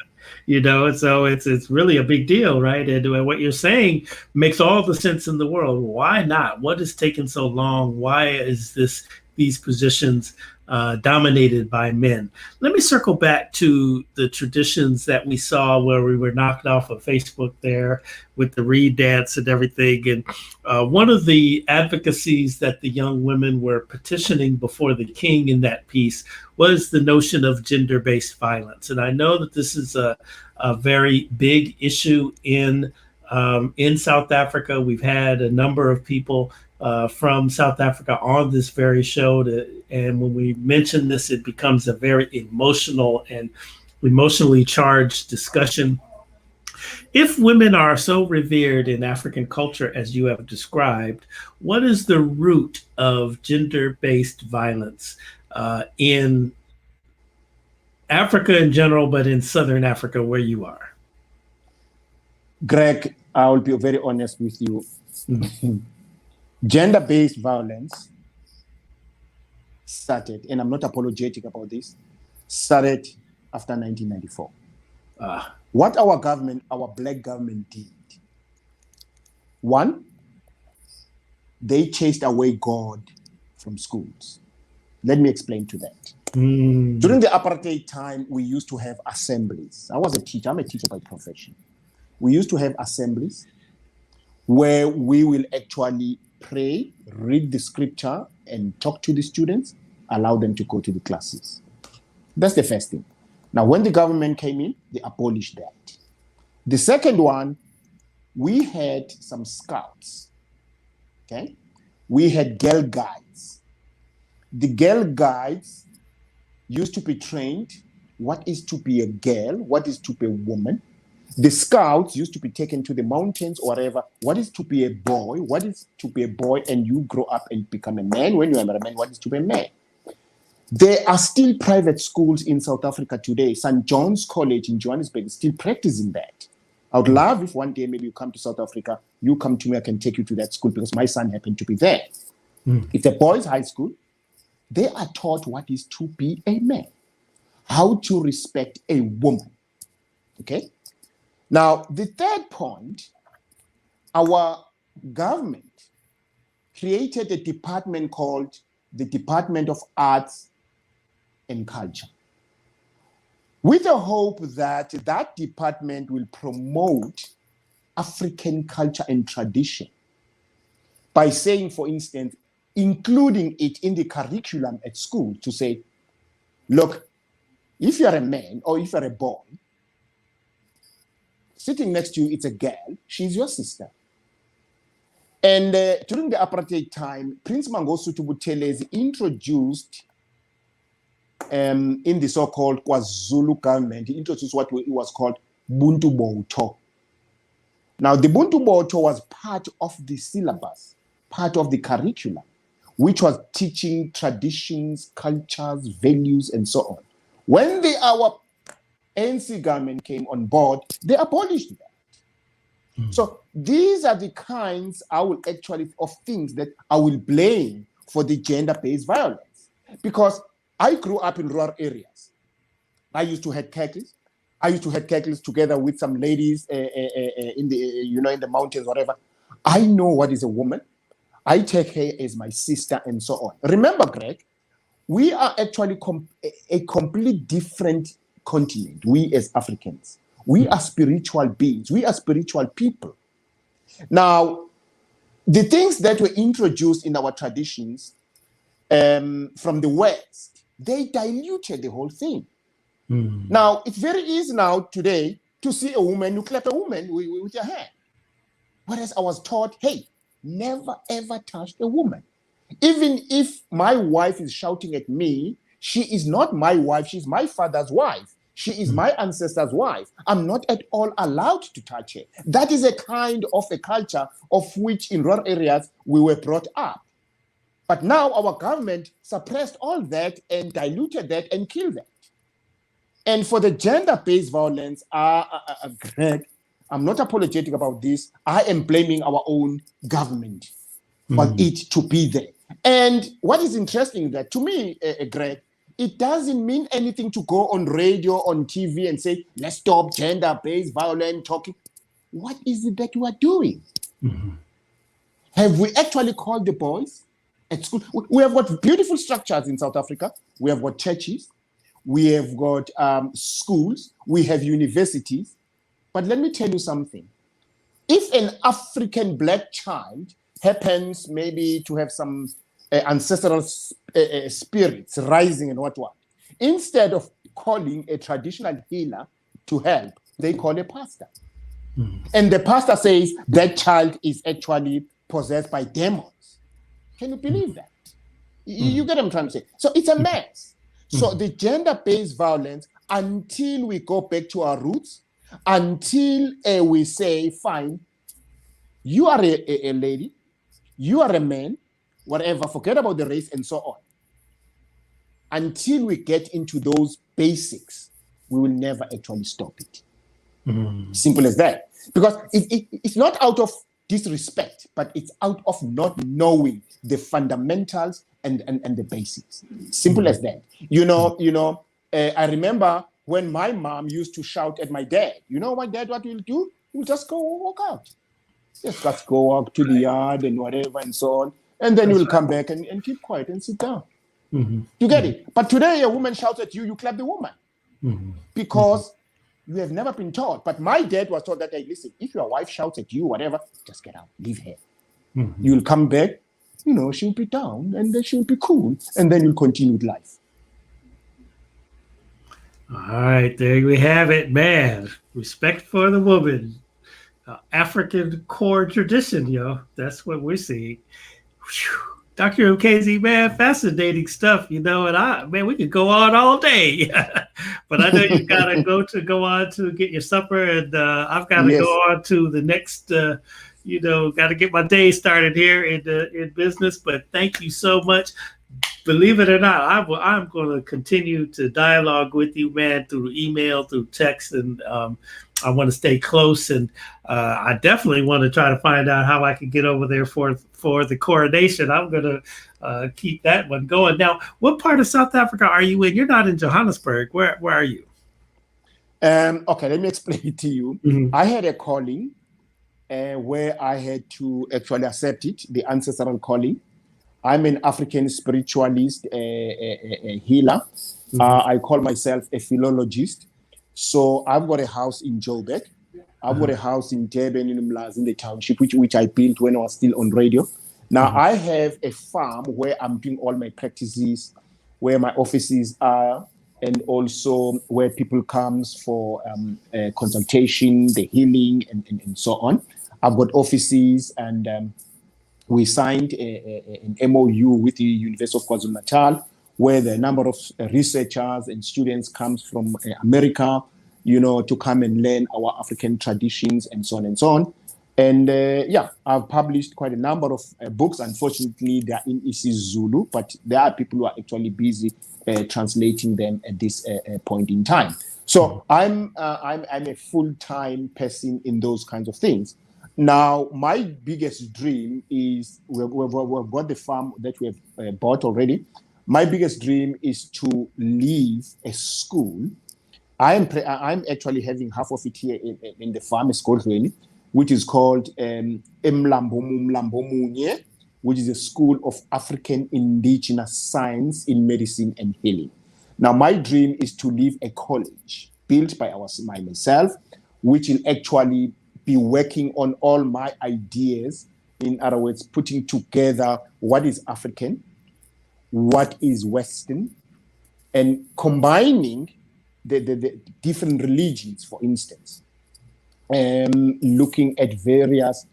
And so it's really a big deal, right? And what you're saying makes all the sense in the world. Why not? What is taking so long? Why is these positions dominated by men? Let me circle back to the traditions that we saw where we were knocked off of Facebook there with the Reed dance and everything. And one of the advocacies that the young women were petitioning before the king in that piece was the notion of gender-based violence. And I know that this is a very big issue in South Africa. We've had a number of people from South Africa on this very show. And when we mention this, it becomes a very emotional and emotionally charged discussion. If women are so revered in African culture, as you have described, what is the root of gender-based violence in Africa in general, but in Southern Africa where you are? Greg, I will be very honest with you. Gender-based violence started, and I'm not apologetic about this, started after 1994. What our government, our Black government did, one, they chased away God from schools. Let me explain to that. During the apartheid time, we used to have assemblies. I was a teacher. I'm a teacher by profession. We used to have assemblies where we will actually pray, read the scripture, and talk to the students, allow them to go to the classes. That's the first thing. Now, when the government came in, they abolished that. The second one, we had some scouts, okay? We had girl guides. The girl guides used to be trained what is to be a girl, what is to be a woman. The scouts used to be taken to the mountains or whatever. What is to be a boy? What is to be a boy and you grow up and become a man? When you are a man, what is to be a man? There are still private schools in South Africa today. St. John's College in Johannesburg is still practicing that. I would love if one day maybe you come to South Africa, you come to me, I can take you to that school because my son happened to be there. It's a boys' high school. They are taught what is to be a man, how to respect a woman, okay? Now, the third point, our government created a department called the Department of Arts and Culture, with the hope that that department will promote African culture and tradition by saying, for instance, including it in the curriculum at school to say, look, if you're a man or if you're a boy, sitting next to you, it's a girl, she's your sister. And during the apartheid time, Prince Mangosuthu Buthelezi introduced, in the so-called KwaZulu government, he introduced what was called Buntu Botho. Now, the Buntu Boto was part of the syllabus, part of the curriculum, which was teaching traditions, cultures, values, and so on. When our ANC government came on board, they abolished that. So these are the kinds of things that I will blame for the gender-based violence. Because I grew up in rural areas. I used to head cattle. I used to head cattle together with some ladies in the mountains, whatever. I know what is a woman. I take her as my sister and so on. Remember, Greg, we are actually a complete different continent, we as Africans. We are spiritual beings. We are spiritual people. Now, the things that were introduced in our traditions from the West, they diluted the whole thing. Now, it's very easy now today to see a woman, you clap a woman with your hand. Whereas I was taught, hey, never ever touch a woman. Even if my wife is shouting at me, she is not my wife, she's my father's wife. She is my ancestor's wife. I'm not at all allowed to touch her. That is a kind of a culture of which in rural areas we were brought up. But now our government suppressed all that and diluted that and killed that. And for the gender-based violence, Greg, I'm not apologetic about this. I am blaming our own government for it to be there. And what is interesting that to me, Greg, it doesn't mean anything to go on radio, on TV and say, let's stop gender-based violence talking. What is it that you are doing? Have we actually called the boys at school? We have got beautiful structures in South Africa. We have got churches. We have got schools. We have universities. But let me tell you something. If an African black child happens maybe to have some ancestral spirits rising and what, instead of calling a traditional healer to help, they call a pastor. And the pastor says that child is actually possessed by demons. Can you believe that? You get what I'm trying to say? So it's a mess. So the gender-based violence, until we go back to our roots, until we say, fine, you are a lady, you are a man, whatever, forget about the race and so on. Until we get into those basics, we will never actually stop it. Simple as that. Because it's not out of disrespect, but it's out of not knowing the fundamentals and the basics. Simple as that. I remember when my mom used to shout at my dad. You know my dad, what he'll do? He'll just go walk out. Just go walk to the yard and whatever and so on. And then you'll come back and keep quiet and sit down. You get it? But today a woman shouts at you, you clap the woman. Because you have never been taught. But my dad was taught that, hey, listen, if your wife shouts at you, whatever, just get out, leave her. You'll come back, she'll be down and then she'll be cool. And then you'll continue with life. All right, there we have it, man. Respect for the woman. African core tradition, that's what we're seeing. Whew. Dr. Mkhize, man, fascinating stuff, and we could go on all day. But I know you gotta go on to get your supper, and I've got to go on to the next, got to get my day started here in business. But thank you so much. Believe it or not, I'm going to continue to dialogue with you, man, through email, through text, and I want to stay close, and I definitely want to try to find out how I can get over there for the coronation. I'm going to keep that one going. Now, what part of South Africa are you in? You're not in Johannesburg. Where are you? Okay, let me explain it to you. I had a calling where I had to actually accept it, the ancestral calling. I'm an African spiritualist, a healer. I call myself a philologist. So I've got a house in Joburg. I've got a house in Durban, in Umlazi, in the township, which I built when I was still on radio. Now I have a farm where I'm doing all my practices, where my offices are, and also where people comes for consultation, the healing, and so on. I've got offices, and we signed an MOU with the University of KwaZulu-Natal, where the number of researchers and students comes from America, to come and learn our African traditions and so on and so on. And yeah, I've published quite a number of books. Unfortunately, they are in isiZulu, but there are people who are actually busy translating them at this point in time. So I'm a full-time person in those kinds of things. Now, my biggest dream is we've got the farm that we have bought already. My biggest dream is to leave a school. I'm actually having half of it here in the farm, which is called Mlambomunye, which is a school of African indigenous science in medicine and healing. Now, my dream is to leave a college built by myself, which will actually be working on all my ideas. In other words, putting together what is African, what is Western, and combining the different religions, for instance, looking at various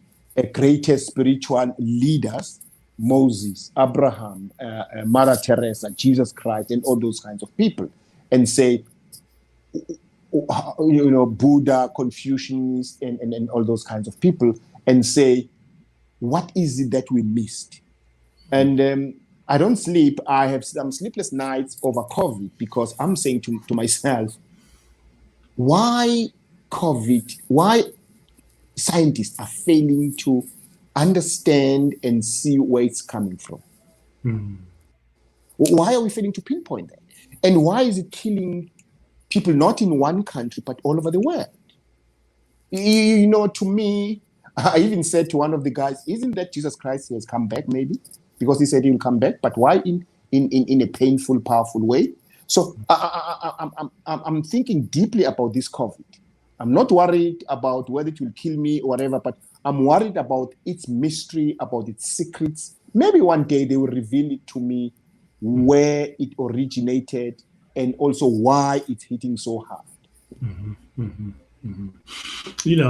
greatest spiritual leaders, Moses, Abraham, Mother Teresa, Jesus Christ, and all those kinds of people, and say, Buddha, Confucius, and all those kinds of people, and say, what is it that we missed? And I don't sleep. I have some sleepless nights over COVID because I'm saying to myself, why COVID? Why scientists are failing to understand and see where it's coming from? Why are we failing to pinpoint that? And why is it killing people not in one country, but all over the world? To me, I even said to one of the guys, isn't that Jesus Christ has come back maybe? Because he said he will come back, but why in a painful, powerful way? So I'm thinking deeply about this COVID. I'm not worried about whether it will kill me or whatever, but I'm worried about its mystery, about its secrets. Maybe one day they will reveal it to me, where it originated, and also why it's hitting so hard.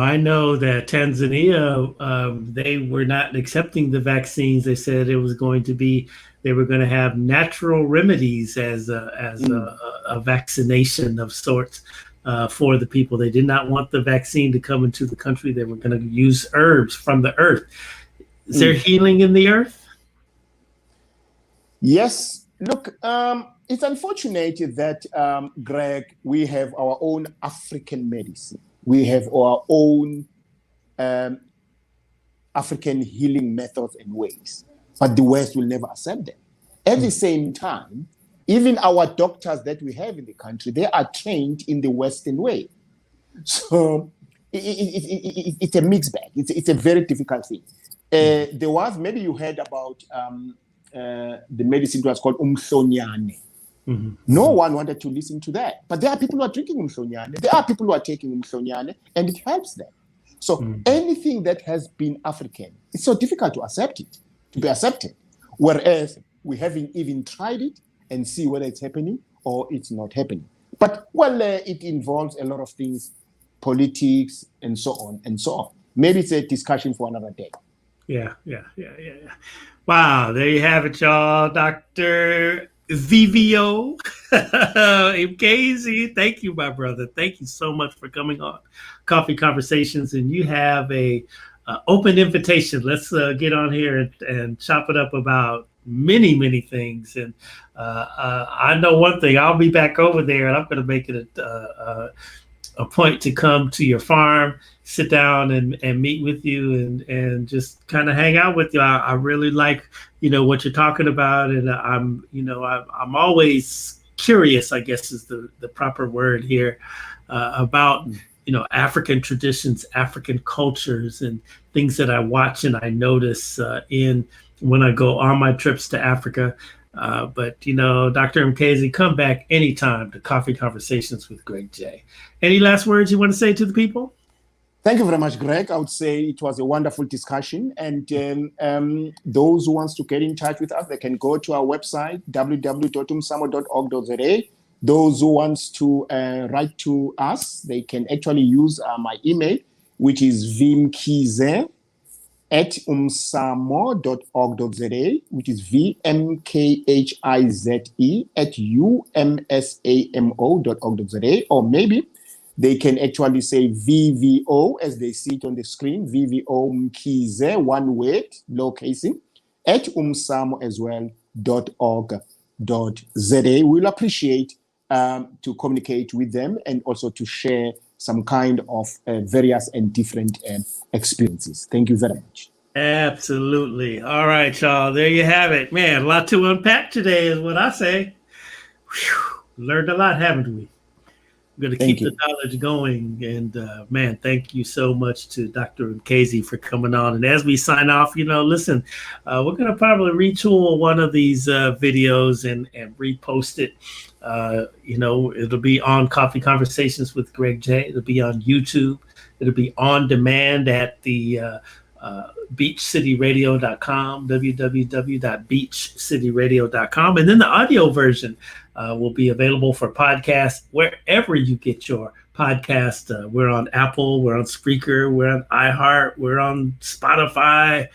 I know that Tanzania, they were not accepting the vaccines. They said they were going to have natural remedies as a vaccination of sorts for the people. They did not want the vaccine to come into the country. They were going to use herbs from the earth. Is there healing in the earth? Yes. Look, it's unfortunate that, Greg, we have our own African medicine. We have our own African healing methods and ways, but the West will never accept them. At the same time, even our doctors that we have in the country, they are trained in the Western way. So it's a mixed bag. It's a very difficult thing. There was, maybe you heard about the medicine that was called Umhlonyane. No one wanted to listen to that. But there are people who are drinking Umhlonyane. There are people who are taking Umhlonyane, and it helps them. So anything that has been African, it's so difficult to be accepted. Whereas we haven't even tried it and see whether it's happening or it's not happening. But, it involves a lot of things, politics, and so on and so on. Maybe it's a discussion for another day. Yeah. Wow, there you have it, y'all. Dr. VVO Mkhize, thank you, my brother. Thank you so much for coming on Coffee Conversations. And you have a open invitation. Let's get on here and chop it up about many things. And I know one thing, I'll be back over there, and I'm going to make it a point to come to your farm, sit down and meet with you and just kind of hang out with you. I really like, what you're talking about. And I'm always curious, I guess is the proper word here, about, African traditions, African cultures, and things that I watch and I notice when I go on my trips to Africa. But Dr. Mkhize, come back anytime to Coffee Conversations with Greg J. Any last words you want to say to the people? Thank you very much, Greg. I would say it was a wonderful discussion. And those who want to get in touch with us, they can go to our website, www.umsamo.org.za. Those who want to write to us, they can actually use my email, which is vmkhize@umsamo.org.za, which is VMKHIZE @umsamo.org.za. Or maybe they can actually say VVO as they see it on the screen, VVO Mkhize, one word, lowercasing, at umsamo as well, .org.za. We'll appreciate to communicate with them and also to share some kind of various and different experiences. Thank you very much. Absolutely. All right, y'all. There you have it. Man, a lot to unpack today is what I say. Whew. Learned a lot, haven't we? We're going to keep the knowledge going. And man, thank you so much to Dr. Mkhize for coming on. And as we sign off, listen, we're going to probably retool one of these videos and repost it. It'll be on Coffee Conversations with Greg J. It'll be on YouTube. It'll be on demand at the beachcityradio.com, www.beachcityradio.com. And then the audio version will be available for podcasts wherever you get your podcast. We're on Apple, we're on Spreaker, we're on iHeart, we're on Spotify.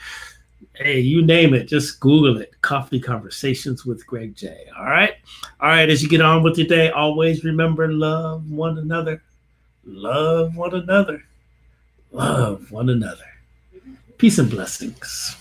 Hey, you name it, just Google it. Coffee Conversations with Greg J. All right. As you get on with your day, always remember, love one another. Love one another. Love one another. Peace and blessings.